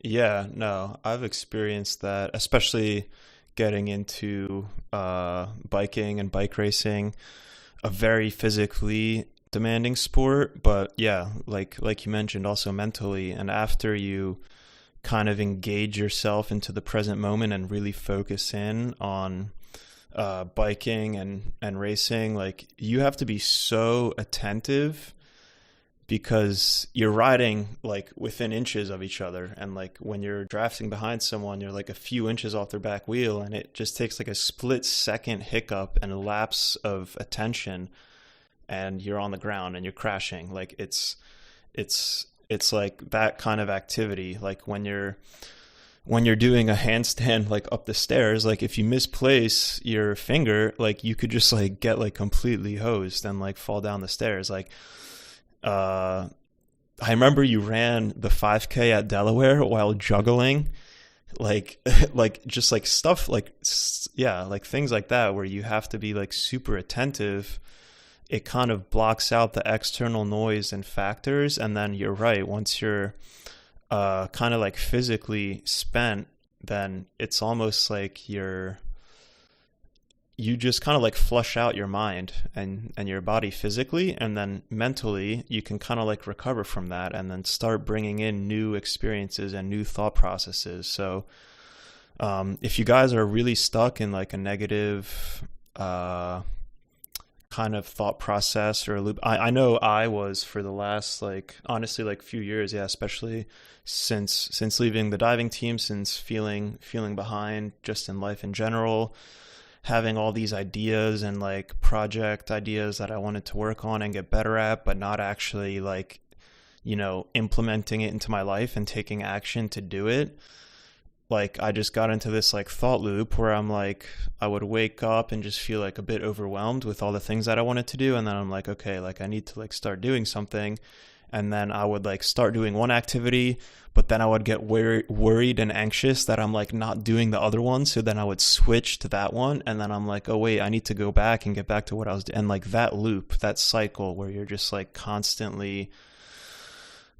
A: Yeah, no, I've experienced that, especially getting into biking and bike racing, a very physically demanding sport, but yeah, like you mentioned, also mentally. And after you kind of engage yourself into the present moment and really focus in on biking and racing, like you have to be so attentive because you're riding like within inches of each other, and like when you're drafting behind someone you're like a few inches off their back wheel, and it just takes like a split second hiccup and a lapse of attention and you're on the ground and you're crashing. Like it's like that kind of activity. Like when you're doing a handstand like up the stairs, like if you misplace your finger, like you could just like get like completely hosed and like fall down the stairs. Like uh I remember you ran the 5K at Delaware while juggling, like like just like stuff like yeah, like things like that where you have to be like super attentive. It kind of blocks out the external noise and factors, and then you're right, once you're kind of like physically spent, then it's almost like you just kind of like flush out your mind and your body physically, and then mentally you can kind of like recover from that and then start bringing in new experiences and new thought processes. So if you guys are really stuck in like a negative kind of thought process or a loop, I know I was for the last like honestly like few years, yeah, especially since leaving the diving team, since feeling behind just in life in general, having all these ideas and like project ideas that I wanted to work on and get better at, but not actually like, implementing it into my life and taking action to do it. Like I just got into this like thought loop where I'm like, I would wake up and just feel like a bit overwhelmed with all the things that I wanted to do. And then I'm like, okay, like I need to like start doing something. And then I would like start doing one activity, but then I would get worried and anxious that I'm like not doing the other one. So then I would switch to that one. And then I'm like, oh wait, I need to go back and get back to what I was doing. And like that loop, that cycle where you're just like constantly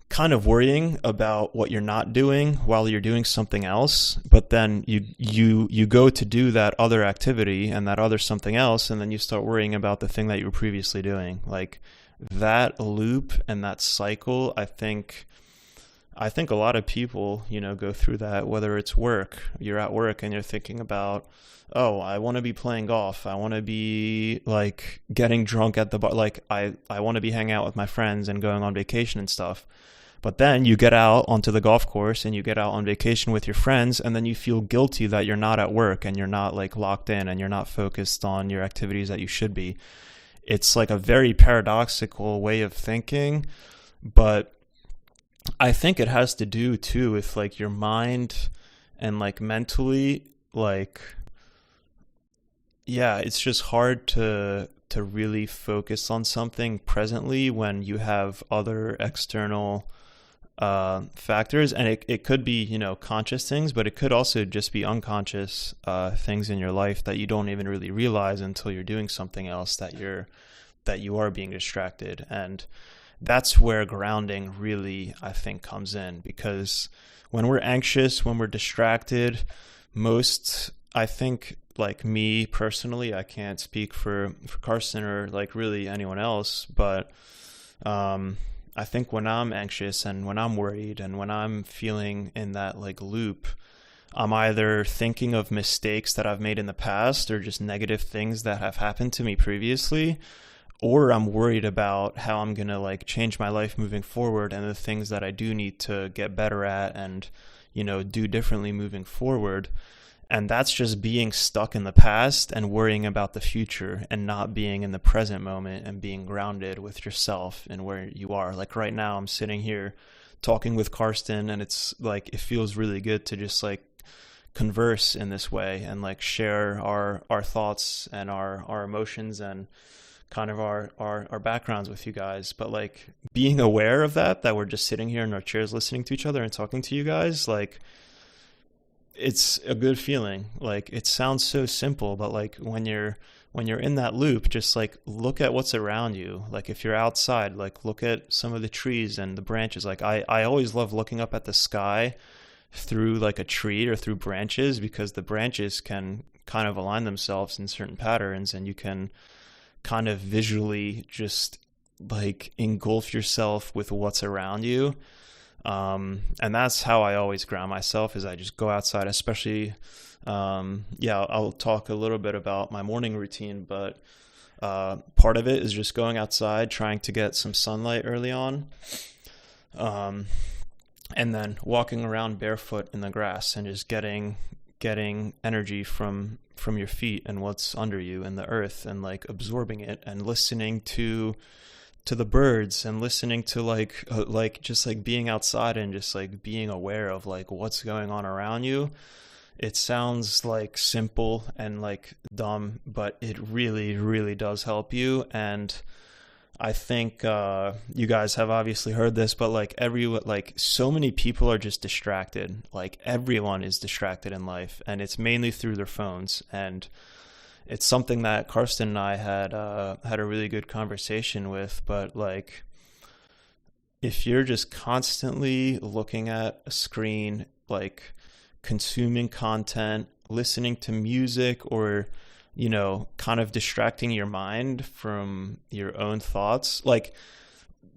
A: kind of worrying about what you're not doing while you're doing something else, but then you go to do that other activity and that other something else, and then you start worrying about the thing that you were previously doing. Like that loop and that cycle, I think a lot of people, go through that, whether it's work, you're at work and you're thinking about, oh, I want to be playing golf. I want to be like getting drunk at the bar. Like I want to be hanging out with my friends and going on vacation and stuff. But then you get out onto the golf course and you get out on vacation with your friends, and then you feel guilty that you're not at work and you're not like locked in and you're not focused on your activities that you should be. It's like a very paradoxical way of thinking, but I think it has to do too with like your mind and like mentally, like, yeah, it's just hard to really focus on something presently when you have other external factors. And it could be, conscious things, but it could also just be unconscious things in your life that you don't even really realize until you're doing something else that you are being distracted. And that's where grounding really, I think, comes in, because when we're anxious, when we're distracted, I think, like me personally, I can't speak for Karsten or like really anyone else, but I think when I'm anxious and when I'm worried and when I'm feeling in that like loop, I'm either thinking of mistakes that I've made in the past or just negative things that have happened to me previously, or I'm worried about how I'm going to like change my life moving forward and the things that I do need to get better at and, do differently moving forward. And that's just being stuck in the past and worrying about the future and not being in the present moment and being grounded with yourself and where you are. Like right now, I'm sitting here talking with Karsten, and it's like, it feels really good to just like converse in this way and like share our thoughts and our emotions and kind of our backgrounds with you guys. But like being aware of that we're just sitting here in our chairs listening to each other and talking to you guys, like it's a good feeling. Like it sounds so simple, but like when you're in that loop, just like look at what's around you. Like if you're outside, like look at some of the trees and the branches. Like I always love looking up at the sky through like a tree or through branches, because the branches can kind of align themselves in certain patterns, and you can kind of visually just like engulf yourself with what's around you. And that's how I always ground myself, is I just go outside, especially, I'll talk a little bit about my morning routine, but, part of it is just going outside, trying to get some sunlight early on. And then walking around barefoot in the grass and just getting energy from your feet and what's under you and the earth, and like absorbing it and listening to to the birds and listening to like just like being outside and just like being aware of like what's going on around you. It sounds like simple and like dumb, but it really, really does help you. And I think you guys have obviously heard this, but like so many people are just distracted. Like everyone is distracted in life, and it's mainly through their phones. And it's something that Karsten and I had a really good conversation with. But like, if you're just constantly looking at a screen, like consuming content, listening to music, or kind of distracting your mind from your own thoughts. Like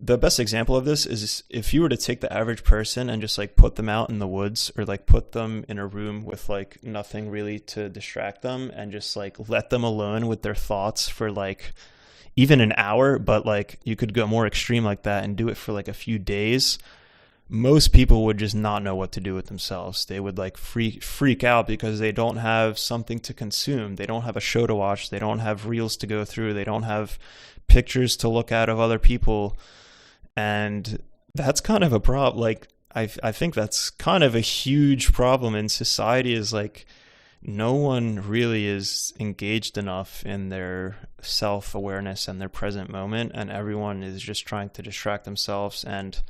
A: the best example of this is if you were to take the average person and just like put them out in the woods or like put them in a room with like nothing really to distract them and just like let them alone with their thoughts for like even an hour, but like you could go more extreme like that and do it for like a few days. Most people would just not know what to do with themselves. They would like freak out because they don't have something to consume. They don't have a show to watch. They don't have reels to go through. They don't have pictures to look at of other people. And that's kind of a problem. Like I think that's kind of a huge problem in society, is like no one really is engaged enough in their self-awareness and their present moment, and everyone is just trying to distract themselves. And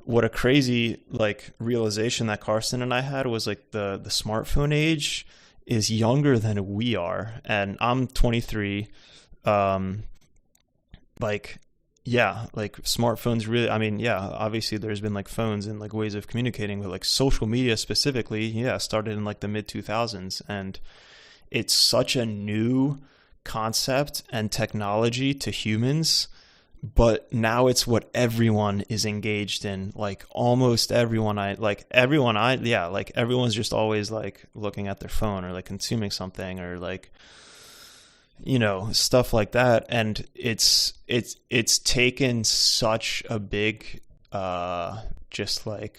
A: what a crazy like realization that Karsten and I had was like the smartphone age is younger than we are, and I'm 23. Like yeah, like smartphones really, I mean, yeah, obviously there's been like phones and like ways of communicating, but like social media specifically, yeah, started in like the mid 2000s, and it's such a new concept and technology to humans. But now it's what everyone is engaged in. Like almost everyone like everyone's just always like looking at their phone or like consuming something or like, stuff like that. And it's taken such a big, just like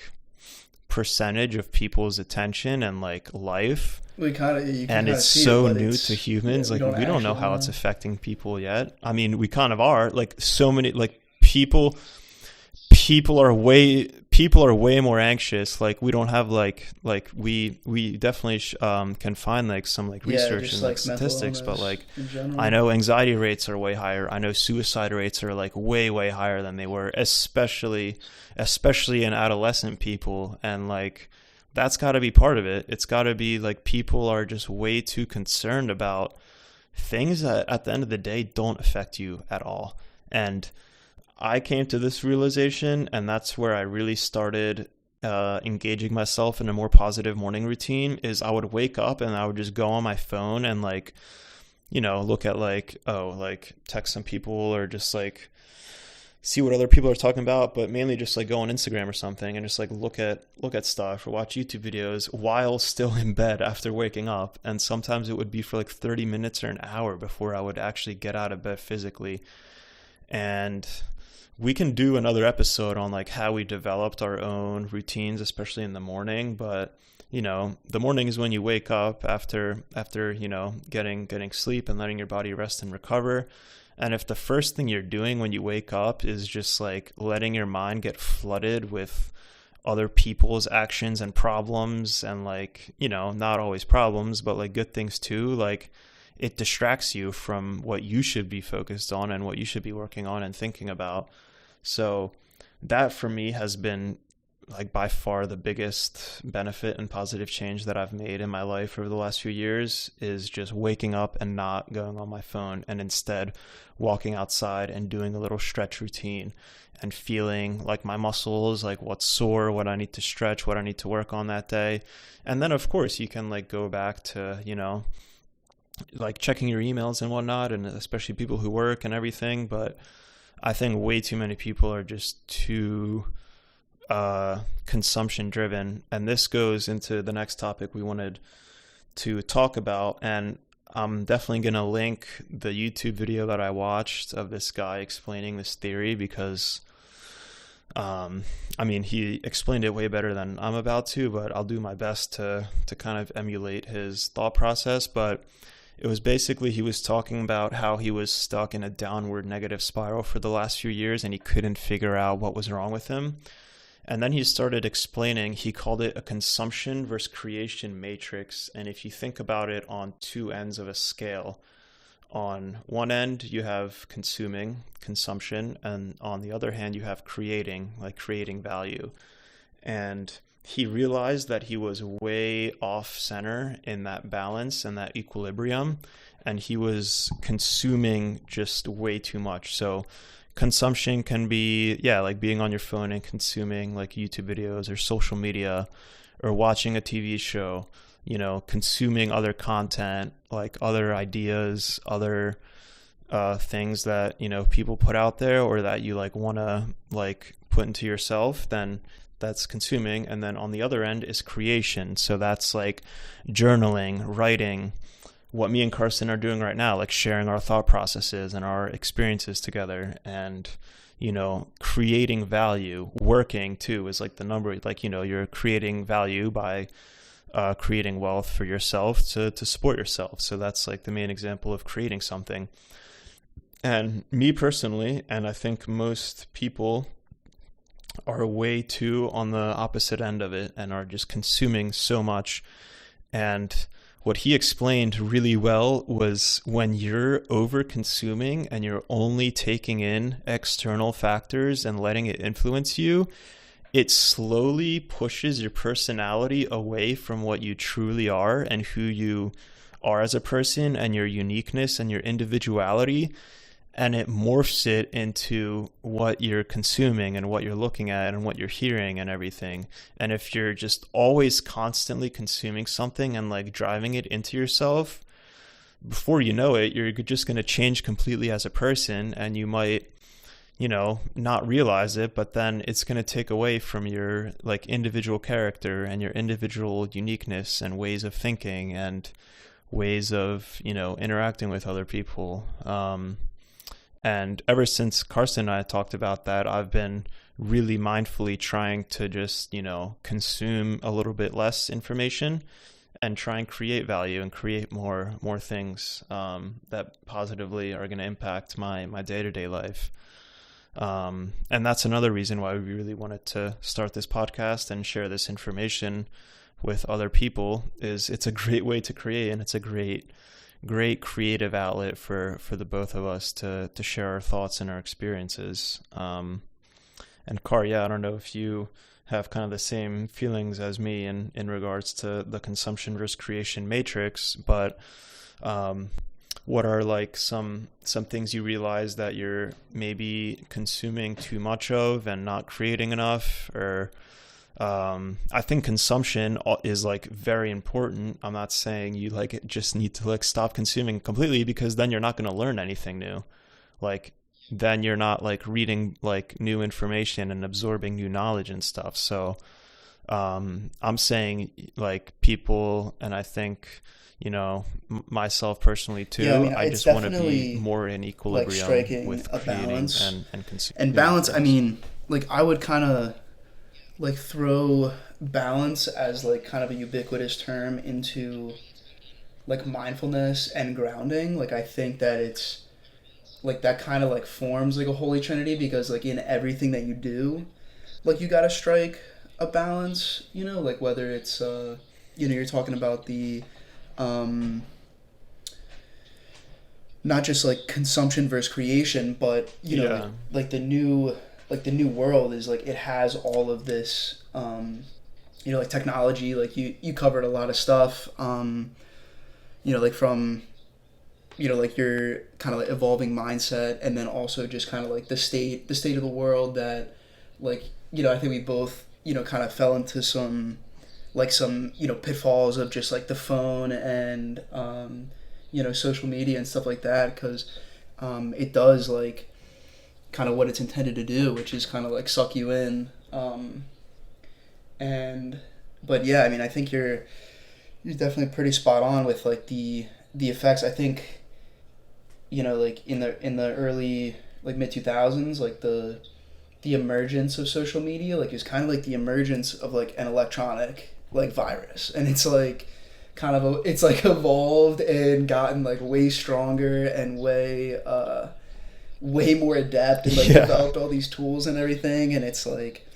A: percentage of people's attention and like life. And it's so new to humans. Like we don't know how it's affecting people yet. I mean, we kind of are. Like so many like people are way more anxious. Like we don't have like we definitely can find like some like research and like statistics, but like I know anxiety rates are way higher. I know suicide rates are like way higher than they were, especially in adolescent people. And like that's got to be part of it. It's got to be like people are just way too concerned about things that at the end of the day don't affect you at all. And I came to this realization, and that's where I really started engaging myself in a more positive morning routine. Is I would wake up and I would just go on my phone and like, look at like, like text some people or just like see what other people are talking about, but mainly just like go on Instagram or something and just like look at stuff or watch YouTube videos while still in bed after waking up. And sometimes it would be for like 30 minutes or an hour before I would actually get out of bed physically. And we can do another episode on like how we developed our own routines, especially in the morning. But the morning is when you wake up after getting sleep and letting your body rest and recover. And if the first thing you're doing when you wake up is just like letting your mind get flooded with other people's actions and problems and like, not always problems, but like good things too, like it distracts you from what you should be focused on and what you should be working on and thinking about. So that for me has been like by far the biggest benefit and positive change that I've made in my life over the last few years, is just waking up and not going on my phone and instead walking outside and doing a little stretch routine and feeling like my muscles, like what's sore, what I need to stretch, what I need to work on that day. And then of course you can like go back to, like checking your emails and whatnot, and especially people who work and everything. But I think way too many people are just too consumption driven. And this goes into the next topic we wanted to talk about. And I'm definitely going to link the YouTube video that I watched of this guy explaining this theory, because he explained it way better than I'm about to, but I'll do my best to kind of emulate his thought process. But It was basically he was talking about how he was stuck in a downward negative spiral for the last few years and he couldn't figure out what was wrong with him. And then he started explaining, he called it a consumption versus creation matrix. And if you think about it on two ends of a scale, on one end you have consuming, consumption, and on the other hand you have creating, like creating value. And he realized that he was way off center in that balance and that equilibrium, and he was consuming just way too much. So consumption can be, yeah, like being on your phone and consuming like YouTube videos or social media or watching a TV show, consuming other content, like other ideas, other things that, people put out there or that you like want to like put into yourself, then that's consuming. And then on the other end is creation. So that's like journaling, writing, what me and Karsten are doing right now, like sharing our thought processes and our experiences together, and creating value. Working too is like the number, like you're creating value by creating wealth for yourself to support yourself. So that's like the main example of creating something. And me personally, and I think most people, are way too on the opposite end of it and are just consuming so much. And what he explained really well was when you're over consuming and you're only taking in external factors and letting it influence you, it slowly pushes your personality away from what you truly are and who you are as a person and your uniqueness and your individuality. And it morphs it into what you're consuming and what you're looking at and what you're hearing and everything. And if you're just always constantly consuming something and like driving it into yourself, before you know it, you're just going to change completely as a person, and you might, not realize it, but then it's going to take away from your like individual character and your individual uniqueness and ways of thinking and ways of, interacting with other people. And ever since Karsten and I talked about that, I've been really mindfully trying to just, consume a little bit less information and try and create value and create more things that positively are going to impact my day-to-day life. And that's another reason why we really wanted to start this podcast and share this information with other people. Is it's a great way to create, and it's a great creative outlet for the both of us to share our thoughts and our experiences. And Car, I don't know if you have kind of the same feelings as me in regards to the consumption versus creation matrix, but what are like some things you realize that you're maybe consuming too much of and not creating enough? Or I think consumption is like very important. I'm not saying you like just need to like stop consuming completely, because then you're not going to learn anything new. Like then you're not like reading like new information and absorbing new knowledge and stuff. So I'm saying like people, and I think myself personally too.
B: Yeah, I mean,
A: I
B: it's
A: just want to be
B: definitely
A: more in
B: like
A: equilibrium
B: striking
A: with
B: a
A: creating
B: balance.
A: and consuming.
B: And balance, I mean, like I would kind of like throw balance as like kind of a ubiquitous term into like mindfulness and grounding. Like I think that it's like that kind of like forms like a holy trinity, because like in everything that you do, like you got to strike a balance, like whether it's you're talking about the not just like consumption versus creation, but like the new world is like it has all of this like technology. Like you covered a lot of stuff, like from like your kind of like evolving mindset, and then also just kind of like the state of the world that like I think we both kind of fell into some pitfalls of just like the phone and social media and stuff like that, because it does like kind of what it's intended to do, which is kind of like suck you in. But yeah, I mean, I think you're definitely pretty spot on with like the effects. I think like in the early like mid 2000s, like the emergence of social media like is kind of like the emergence of like an electronic like virus, and it's like kind of it's like evolved and gotten like way stronger and way more adept and like
A: Yeah.
B: developed all these tools and everything, and it's like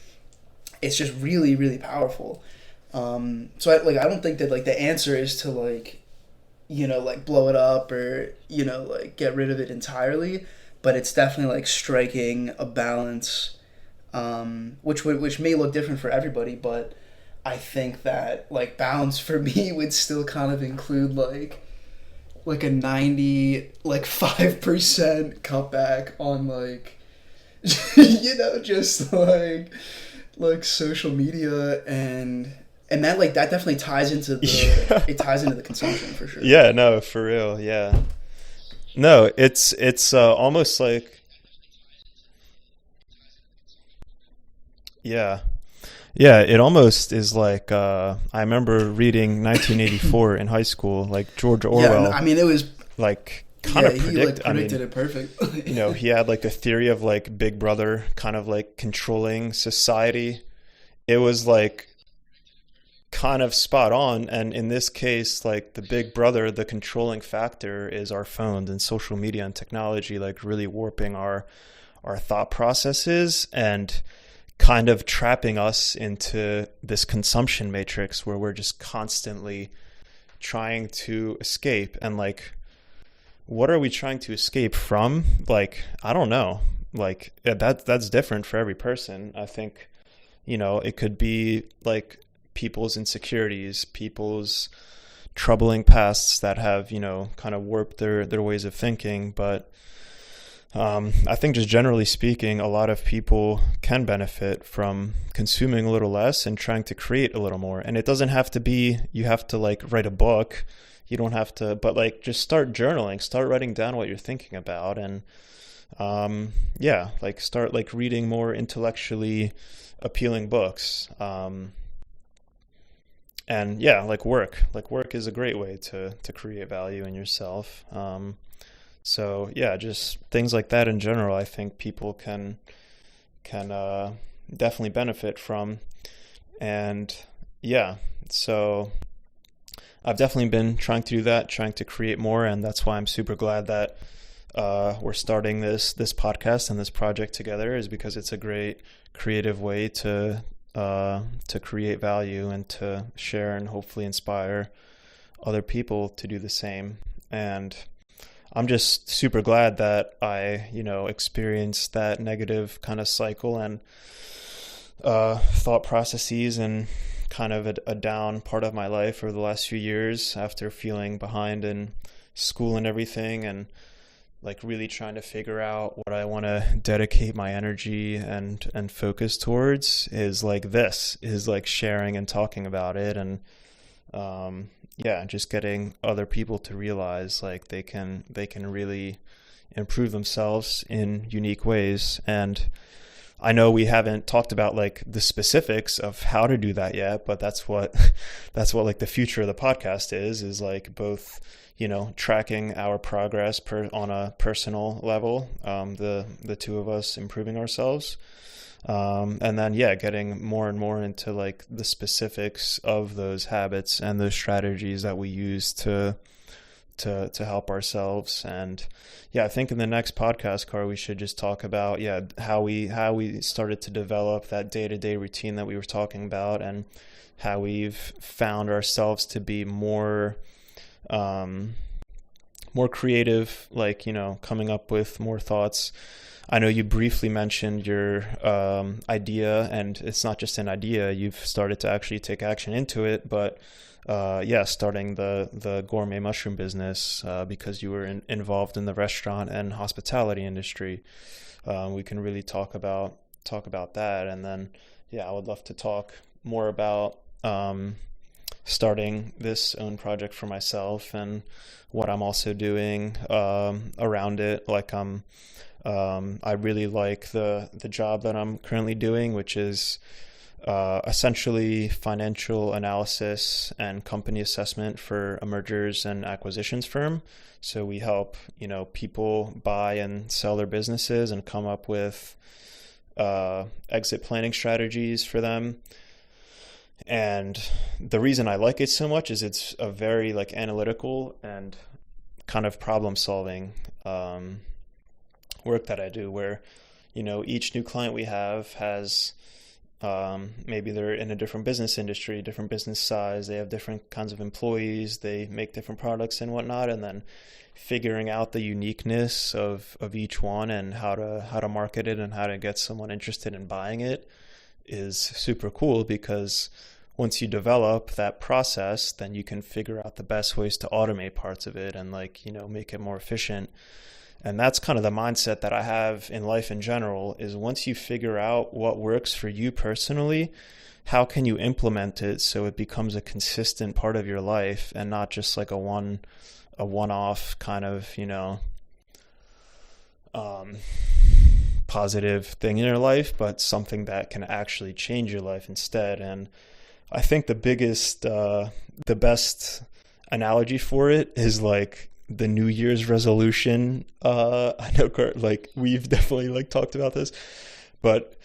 B: it's just really really powerful. So I don't think that like the answer is to like like blow it up or like get rid of it entirely, but it's definitely like striking a balance, which may look different for everybody, but I think that like balance for me would still kind of include like a 90 like 5% cutback on like just like social media, and that like that definitely ties into
A: Yeah.
B: it ties into the consumption for sure.
A: Yeah, no, for real. Yeah. No, it's almost like yeah. Yeah, it almost is like I remember reading 1984 in high school, like George
B: Yeah,
A: Orwell,
B: I mean it was
A: like kind
B: yeah,
A: of
B: he like
A: predict. I
B: predicted
A: mean,
B: it perfectly.
A: he had like a theory of like Big Brother kind of like controlling society. It was like kind of spot on, and in this case, like the Big Brother, the controlling factor is our phones and social media and technology, like really warping our thought processes and kind of trapping us into this consumption matrix where we're just constantly trying to escape. And like, what are we trying to escape from? Like, I don't know. Like that's different for every person. I think, it could be like people's insecurities, people's troubling pasts that have, kind of warped their ways of thinking. But I think just generally speaking, a lot of people can benefit from consuming a little less and trying to create a little more. And it doesn't have to be, you have to like write a book. You don't have to, but like just start journaling, start writing down what you're thinking about. And yeah, like start like reading more intellectually appealing books. And yeah, like work is a great way to create value in yourself. So yeah, just things like that in general, I think people can definitely benefit from. And yeah, so I've definitely been trying to do that, trying to create more, and that's why I'm super glad that we're starting this podcast and this project together, is because it's a great creative way to create value and to share and hopefully inspire other people to do the same. And I'm just super glad that I, experienced that negative kind of cycle and thought processes and kind of a down part of my life over the last few years after feeling behind in school and everything, and like really trying to figure out what I want to dedicate my energy and focus towards is like sharing and talking about it. And yeah, just getting other people to realize like they can really improve themselves in unique ways. And I know we haven't talked about like the specifics of how to do that yet, but that's what that's what like the future of the podcast is like both, tracking our progress on a personal level, the two of us improving ourselves, and then yeah, getting more and more into like the specifics of those habits and those strategies that we use to help ourselves. And yeah, I think in the next podcast, Car, we should just talk about how we started to develop that day-to-day routine that we were talking about, and how we've found ourselves to be more creative, like coming up with more thoughts. I know you briefly mentioned your idea, and it's not just an idea, you've started to actually take action into it. But yeah, starting the gourmet mushroom business, because you were involved in the restaurant and hospitality industry. We can really talk about that. And then yeah, I would love to talk more about starting this own project for myself and what I'm also doing around it. Like I really like the job that I'm currently doing, which is essentially financial analysis and company assessment for a mergers and acquisitions firm. So we help, people buy and sell their businesses and come up with exit planning strategies for them. And the reason I like it so much is it's a very like analytical and kind of problem solving um, work that I do, where each new client we have has maybe they're in a different business industry, different business size, they have different kinds of employees, they make different products and whatnot, and then figuring out the uniqueness of each one and how to market it and how to get someone interested in buying it is super cool, because once you develop that process, then you can figure out the best ways to automate parts of it and like, make it more efficient. And that's kind of the mindset that I have in life in general, is once you figure out what works for you personally, how can you implement it so it becomes a consistent part of your life and not just like a one-off kind of, um, positive thing in your life, but something that can actually change your life instead. And I think the best analogy for it is like the New Year's resolution. I know, Kurt, like we've definitely like talked about this, but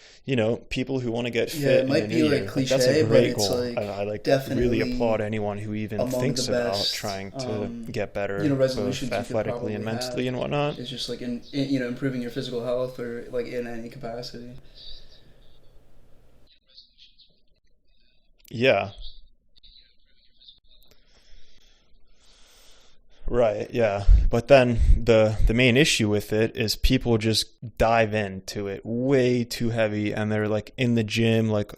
A: people who want to get
B: Yeah,
A: fit
B: it
A: in the
B: might
A: new
B: be
A: year,
B: like
A: like that's a
B: cliche, but
A: great
B: it's
A: goal.
B: like
A: I like really
B: definitely
A: applaud anyone who even
B: among the
A: thinks about
B: best,
A: trying to get better, both
B: resolutions you could
A: athletically
B: probably
A: and
B: have.
A: mentally and whatnot.
B: Is just like in improving your physical health or like in any capacity.
A: Yeah. Right, yeah. But then the main issue with it is people just dive into it way too heavy, and they're like in the gym like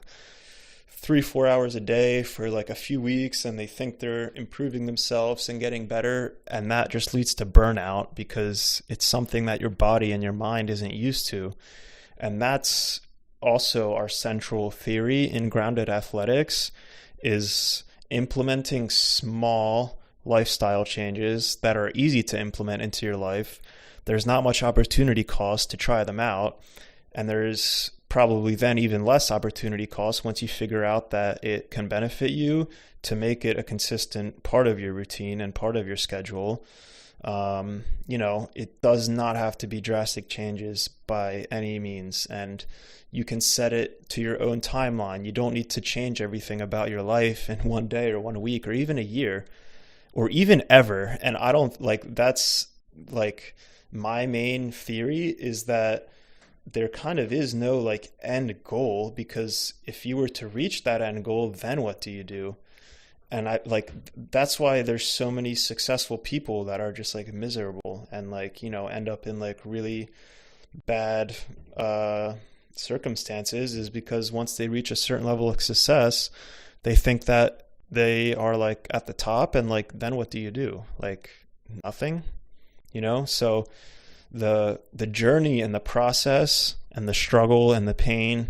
A: 3 4 hours a day for like a few weeks, and they think they're improving themselves and getting better, and that just leads to burnout because it's something that your body and your mind isn't used to. And that's also our central theory in grounded athletics, is implementing small lifestyle changes that are easy to implement into your life. There's not much opportunity cost to try them out, and there's probably then even less opportunity cost once you figure out that it can benefit you, to make it a consistent part of your routine and part of your schedule. It does not have to be drastic changes by any means, and you can set it to your own timeline. You don't need to change everything about your life in one day or 1 week or even a year or even ever. And I don't like that's like my main theory is that there kind of is no like end goal, because if you were to reach that end goal, then what do you do? And I like that's why there's so many successful people that are just like miserable and like, end up in like really bad circumstances, is because once they reach a certain level of success, they think that they are like at the top, and like then what do you do? Like nothing, So the journey and the process and the struggle and the pain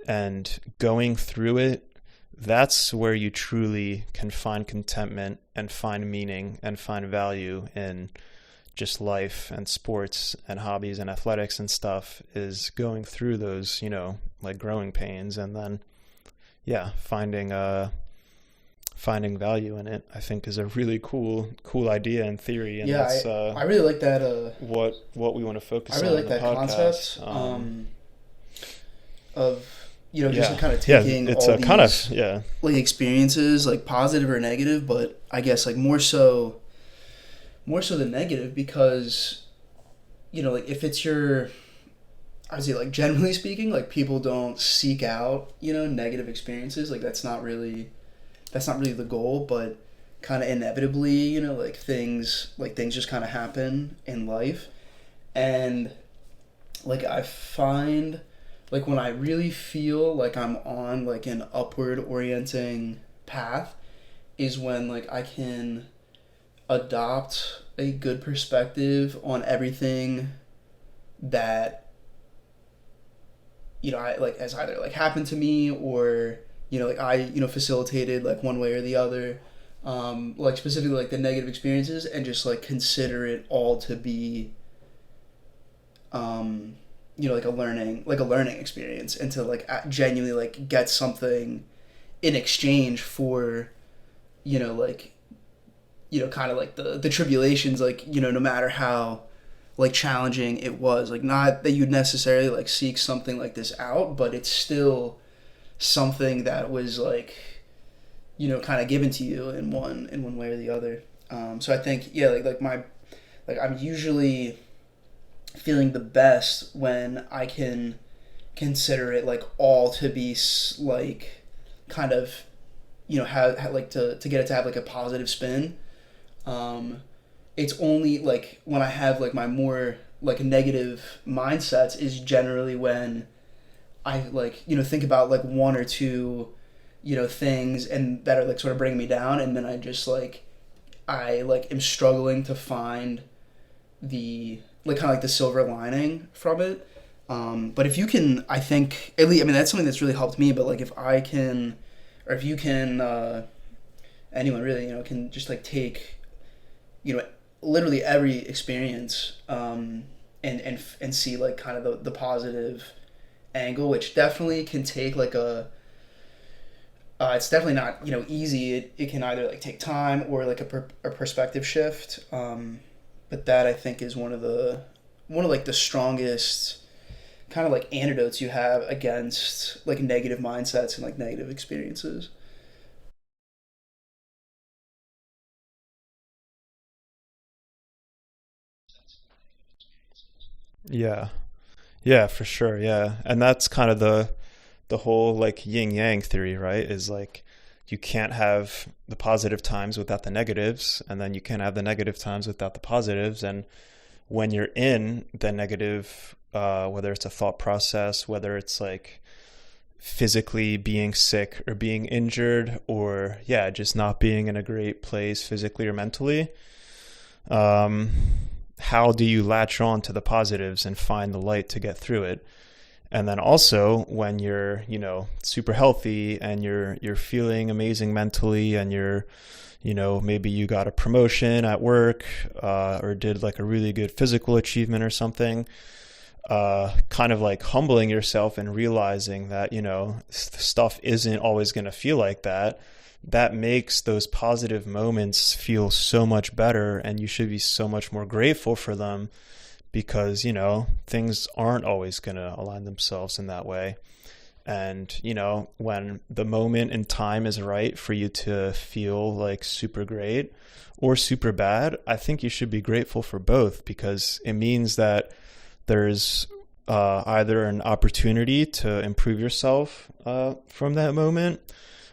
A: and going through it, that's where you truly can find contentment and find meaning and find value in just life and sports and hobbies and athletics and stuff, is going through those, like growing pains, and then yeah, finding value in it, I think is a really cool idea in theory, and
B: Yeah,
A: that's
B: I really like that.
A: what we want to
B: I
A: focus
B: really
A: on
B: like
A: in the
B: that
A: podcast.
B: concept of just
A: Yeah,
B: like kind of
A: yeah,
B: taking
A: it's
B: all
A: a kind of
B: these
A: yeah,
B: like experiences, like positive or negative, but I guess like more so the negative, because like if it's your, I would say like generally speaking, like people don't seek out negative experiences, like that's not really the goal, but kind of inevitably like things just kind of happen in life. And like I find like when I really feel like I'm on like an upward orienting path is when like I can adopt a good perspective on everything that I like has either like happened to me, or like I facilitated like one way or the other, like specifically like the negative experiences, and just like consider it all to be like a learning experience, and to like genuinely like get something in exchange for like kind of like the tribulations, like no matter how like challenging it was, like not that you'd necessarily like seek something like this out, but it's still something that was like kind of given to you in one way or the other. So I think yeah, like I'm usually feeling the best when I can consider it like all to be like kind of have like to get it to have like a positive spin. Um, it's only like when I have like my more like negative mindsets is generally when I like think about like one or two things and that are like sort of bringing me down, and then I like am struggling to find the like kind of like the silver lining from it. But if you can, I think at least I mean that's something that's really helped me. But like if I can, or if you can, anyone really can just like take you know literally every experience and see like kind of the positive angle, which definitely can take like a it's definitely not easy. It can either like take time or like a perspective shift. But that I think is one of like the strongest kind of like antidotes you have against like negative mindsets and like negative experiences.
A: Yeah. Yeah, for sure. Yeah. And that's kind of the whole like yin yang theory, right? Is like you can't have the positive times without the negatives, and then you can't have the negative times without the positives. And when you're in the negative, whether it's a thought process, whether it's like physically being sick or being injured, or yeah, just not being in a great place physically or mentally, um, how do you latch on to the positives and find the light to get through it? And then also when you're super healthy and you're feeling amazing mentally, and you're maybe you got a promotion at work, or did like a really good physical achievement or something, kind of like humbling yourself and realizing that stuff isn't always going to feel like that. That makes those positive moments feel so much better, and you should be so much more grateful for them, because things aren't always going to align themselves in that way. And when the moment in time is right for you to feel like super great or super bad, I think you should be grateful for both, because it means that there's either an opportunity to improve yourself from that moment,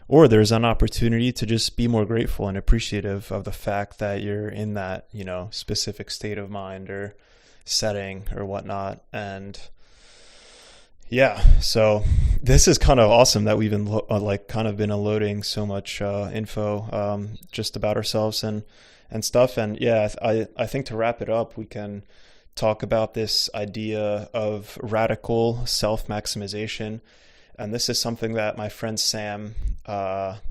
A: or there's an opportunity to just be more grateful and appreciative of the fact that you're in that specific state of mind or setting or whatnot. And yeah, so this is kind of awesome that we've been like kind of been unloading so much info just about ourselves and stuff. And yeah, I think to wrap it up, we can talk about this idea of radical self maximization. And this is something that my friend Sam not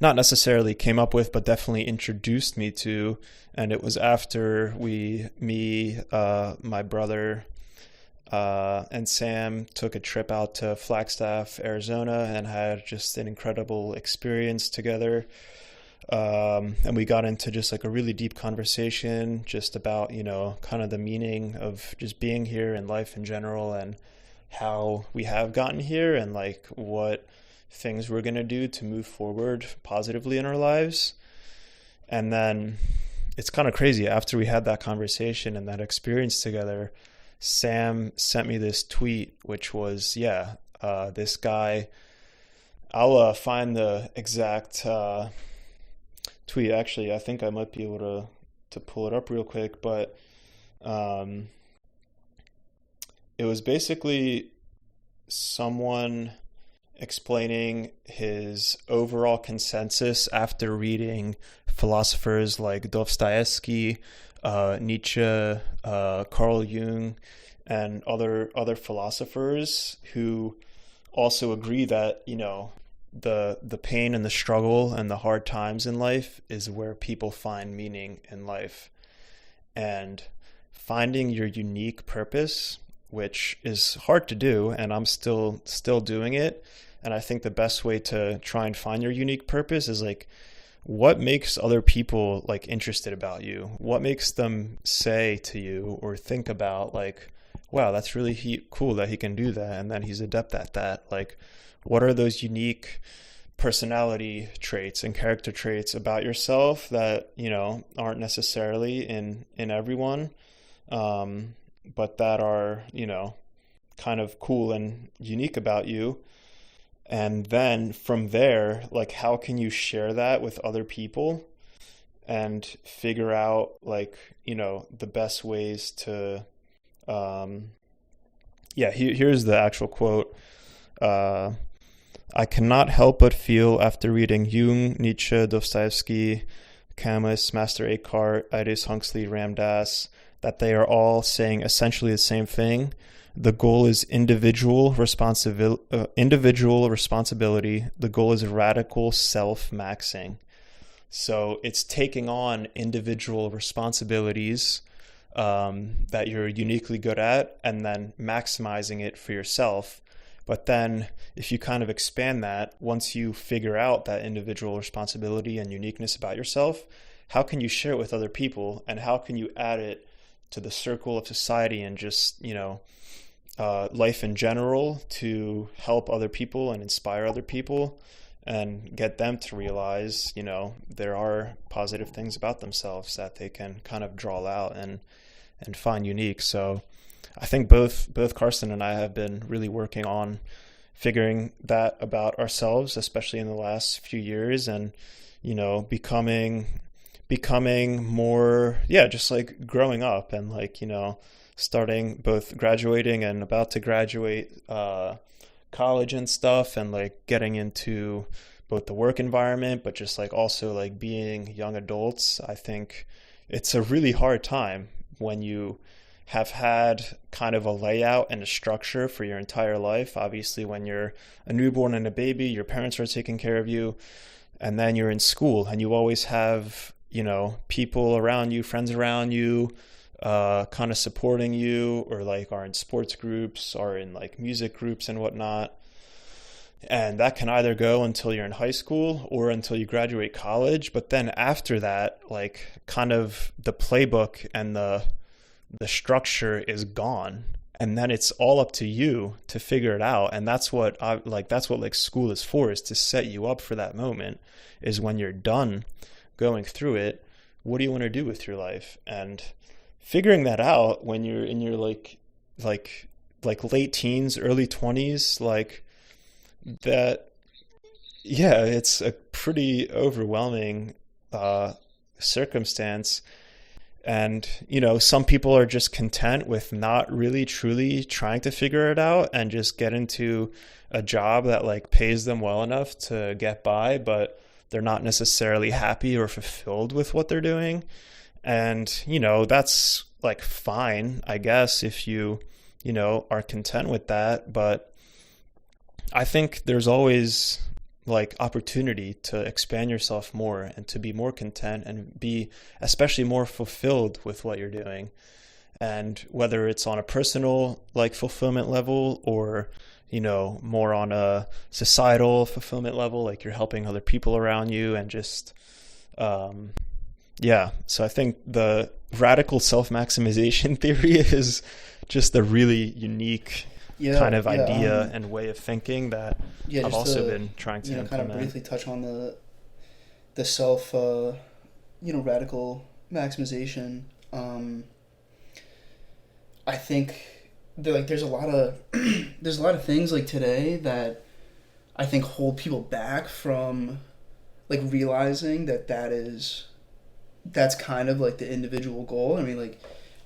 A: necessarily came up with, but definitely introduced me to. And it was after my brother, and Sam took a trip out to Flagstaff, Arizona, and had just an incredible experience together. And we got into just like a really deep conversation just about, kind of the meaning of just being here and life in general, and how we have gotten here, and like what things we're going to do to move forward positively in our lives. And then it's kind of crazy, after we had that conversation and that experience together, Sam sent me this tweet, which was, this guy, I'll find the exact tweet. Actually, I think I might be able to pull it up real quick, but um, it was basically someone explaining his overall consensus after reading philosophers like Dostoevsky, Nietzsche, Carl Jung, and other philosophers who also agree that the pain and the struggle and the hard times in life is where people find meaning in life. And finding your unique purpose, which is hard to do, and I'm still doing it. And I think the best way to try and find your unique purpose is like, what makes other people like interested about you? What makes them say to you or think about like, wow, that's really cool that he can do that, and that he's adept at that. Like, what are those unique personality traits and character traits about yourself that, aren't necessarily in everyone, but that are, kind of cool and unique about you. And then from there, like, how can you share that with other people and figure out, like, the best ways to, um, yeah, here's the actual quote. Uh, I cannot help but feel after reading Jung, Nietzsche, Dostoevsky, Camus, Master Eckhart, Aldous Huxley, Ram Dass, that they are all saying essentially the same thing. The goal is individual responsibility. The goal is radical self-maxing. So it's taking on individual responsibilities that you're uniquely good at, and then maximizing it for yourself. But then if you kind of expand that, once you figure out that individual responsibility and uniqueness about yourself, how can you share it with other people, and how can you add it to the circle of society and just, life in general, to help other people and inspire other people and get them to realize, there are positive things about themselves that they can kind of draw out and find unique. So I think both Karsten and I have been really working on figuring that about ourselves, especially in the last few years, and becoming more, yeah, just like growing up, and like, starting both graduating and about to graduate college and stuff, and like getting into both the work environment, but just like also like being young adults. I think it's a really hard time when you have had kind of a layout and a structure for your entire life. Obviously, when you're a newborn and a baby, your parents are taking care of you, and then you're in school and you always have, people around you, friends around you, kind of supporting you, or like are in sports groups or in like music groups and whatnot. And that can either go until you're in high school or until you graduate college. But then after that, like, kind of the playbook and the structure is gone. And then it's all up to you to figure it out. And that's what school is for, is to set you up for that moment, is when you're done going through it, what do you want to do with your life? And figuring that out when you're in your like late teens, early 20s, like that, yeah, it's a pretty overwhelming circumstance. And, some people are just content with not really truly trying to figure it out and just get into a job that like pays them well enough to get by, but they're not necessarily happy or fulfilled with what they're doing. And, that's like fine, I guess, if you, are content with that. But I think there's always like opportunity to expand yourself more and to be more content and be especially more fulfilled with what you're doing. And whether it's on a personal like fulfillment level, or more on a societal fulfillment level, like you're helping other people around you, and just yeah. So I think the radical self-maximization theory is just a really unique kind of idea and way of thinking that I've also been trying to implement.
B: Kind of briefly touch on the self radical maximization. I think there's a lot of things like today that I think hold people back from like realizing that's kind of like the individual goal. I mean, like,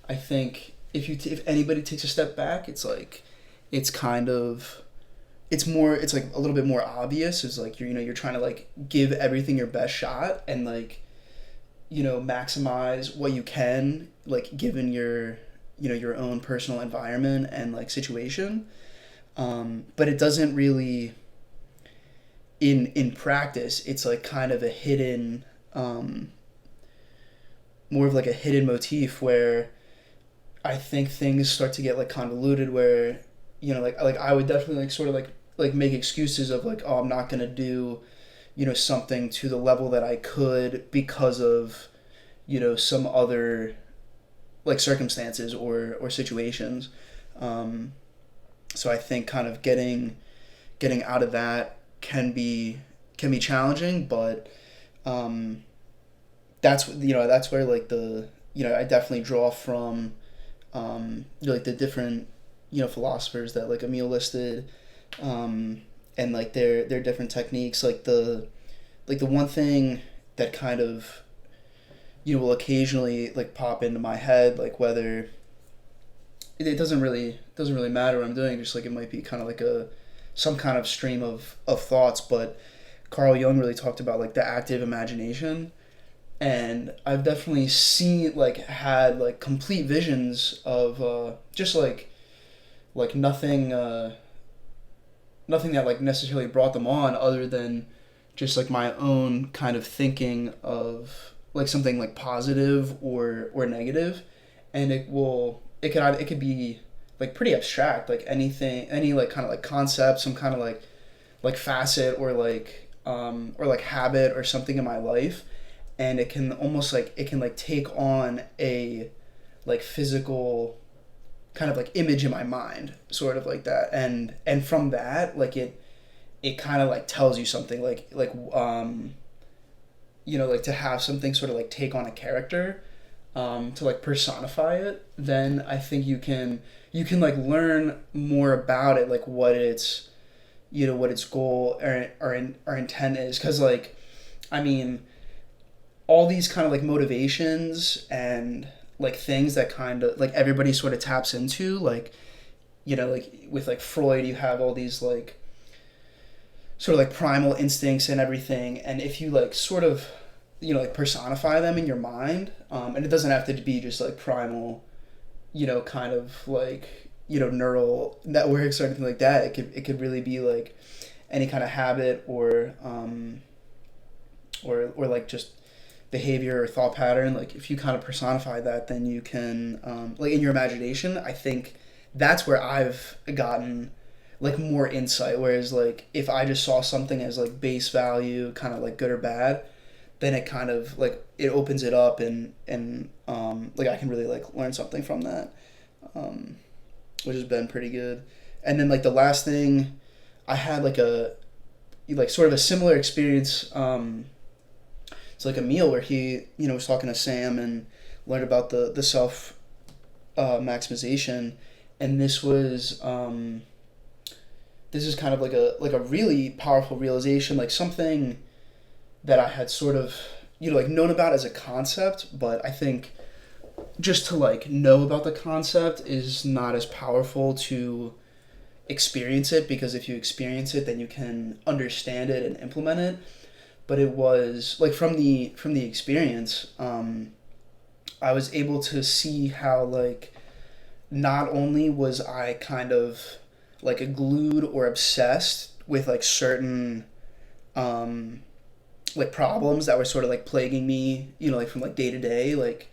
B: I think if anybody takes a step back, it's like, it's kind of, it's like a little bit more obvious. Is like, you're trying to like give everything your best shot, and like, maximize what you can, like, given your your own personal environment and like situation. But it doesn't really, in practice, it's like kind of a hidden, more of like a hidden motif, where I think things start to get like convoluted, where like I would definitely like sort of like make excuses of like, oh, I'm not gonna do something to the level that I could because of some other like circumstances or situations. So I think kind of getting out of that can be can be challenging, but um, that's where like I definitely draw from like the different philosophers that like Emil listed, um, and like their different techniques. Like the one thing that kind of will occasionally like pop into my head, like whether it doesn't really matter what I'm doing, just like it might be kind of like a some kind of stream of thoughts. But Carl Jung really talked about like the active imagination, and I've definitely seen like had like complete visions of just like nothing that like necessarily brought them on other than just like my own kind of thinking of like something like positive or negative, and it could be like pretty abstract, like anything, any like kind of like concept, some kind of like facet or like habit or something in my life, and it can almost like it can like take on a like physical kind of like image in my mind, sort of like that, and from that like it kind of like tells you something like to have something sort of like take on a character, to like personify it, then I think you can like learn more about it, like what its what its goal or intent is, because like I mean all these kind of like motivations and like things that kind of like everybody sort of taps into, like like with like Freud you have all these like sort of like primal instincts and everything, and if you like sort of like personify them in your mind, and it doesn't have to be just like primal kind of like neural networks or anything like that. It could really be like any kind of habit or like just behavior or thought pattern. Like if you kind of personify that, then you can like in your imagination, I think that's where I've gotten like more insight. Whereas like if I just saw something as like base value, kind of like good or bad, then it kind of like it opens it up, and like I can really like learn something from that, um, which has been pretty good. And then like the last thing, I had like a like sort of a similar experience. It's like a meal where he was talking to Sam and learned about the self maximization, and this is kind of like a really powerful realization, like something that I had sort of like known about as a concept, but I think just to like know about the concept is not as powerful to experience it, because if you experience it then you can understand it and implement it. But it was like from the experience, I was able to see how like not only was I kind of like glued or obsessed with like certain um, like problems that were sort of like plaguing me, like from like day to day, like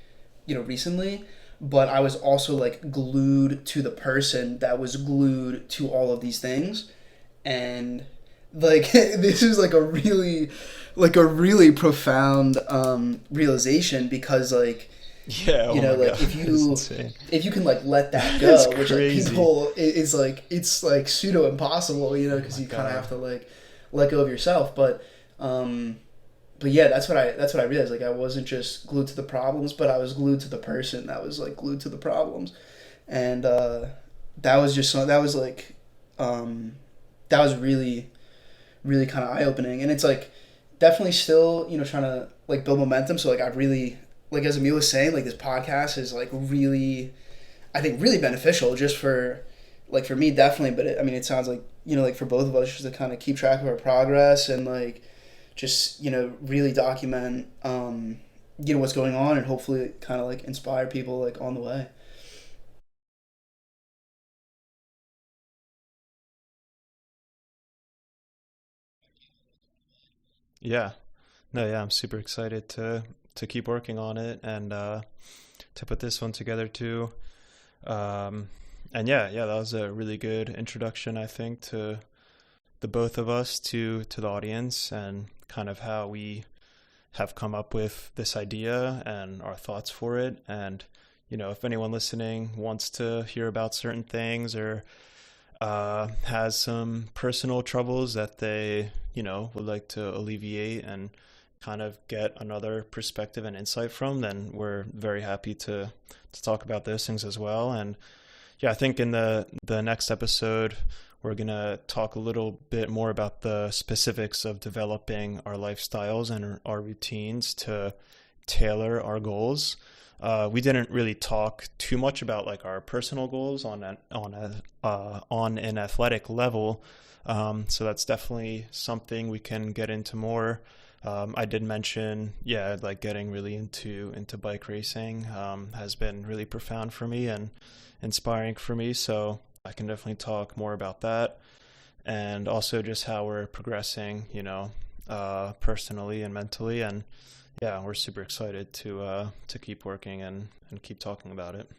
B: recently, but I was also like glued to the person that was glued to all of these things, and like this is like a really profound realization, because like
A: Yeah. Oh my
B: like
A: god, it's insane.
B: if you can like let that
A: It's
B: go, which like
A: crazy.
B: people is like it's like pseudo impossible,
A: Oh
B: because
A: my
B: you kind of
A: god.
B: have to like let go of yourself. Um but yeah, that's what I realized. Like I wasn't just glued to the problems, but I was glued to the person that was like glued to the problems, and that was just that was like um, that was really kind of eye opening, and it's like definitely still trying to like build momentum. So like I really like, as Emil was saying, like this podcast is like really, I think really beneficial just for like for me definitely, but I mean it sounds like like for both of us just to kind of keep track of our progress and like just really document what's going on, and hopefully kind of like inspire people like on the way.
A: Yeah. No, yeah, I'm super excited to keep working on it and to put this one together too. Um, and yeah, that was a really good introduction, I think, to the both of us to the audience and kind of how we have come up with this idea and our thoughts for it. And if anyone listening wants to hear about certain things or has some personal troubles that they, would like to alleviate and kind of get another perspective and insight from, then we're very happy to talk about those things as well. And yeah, I think in the next episode, we're going to talk a little bit more about the specifics of developing our lifestyles and our routines to tailor our goals. We didn't really talk too much about like our personal goals on an athletic level, so that's definitely something we can get into more. I did mention, yeah, like getting really into bike racing has been really profound for me and inspiring for me. So I can definitely talk more about that, and also just how we're progressing, personally and mentally. And yeah, we're super excited to keep working and keep talking about it.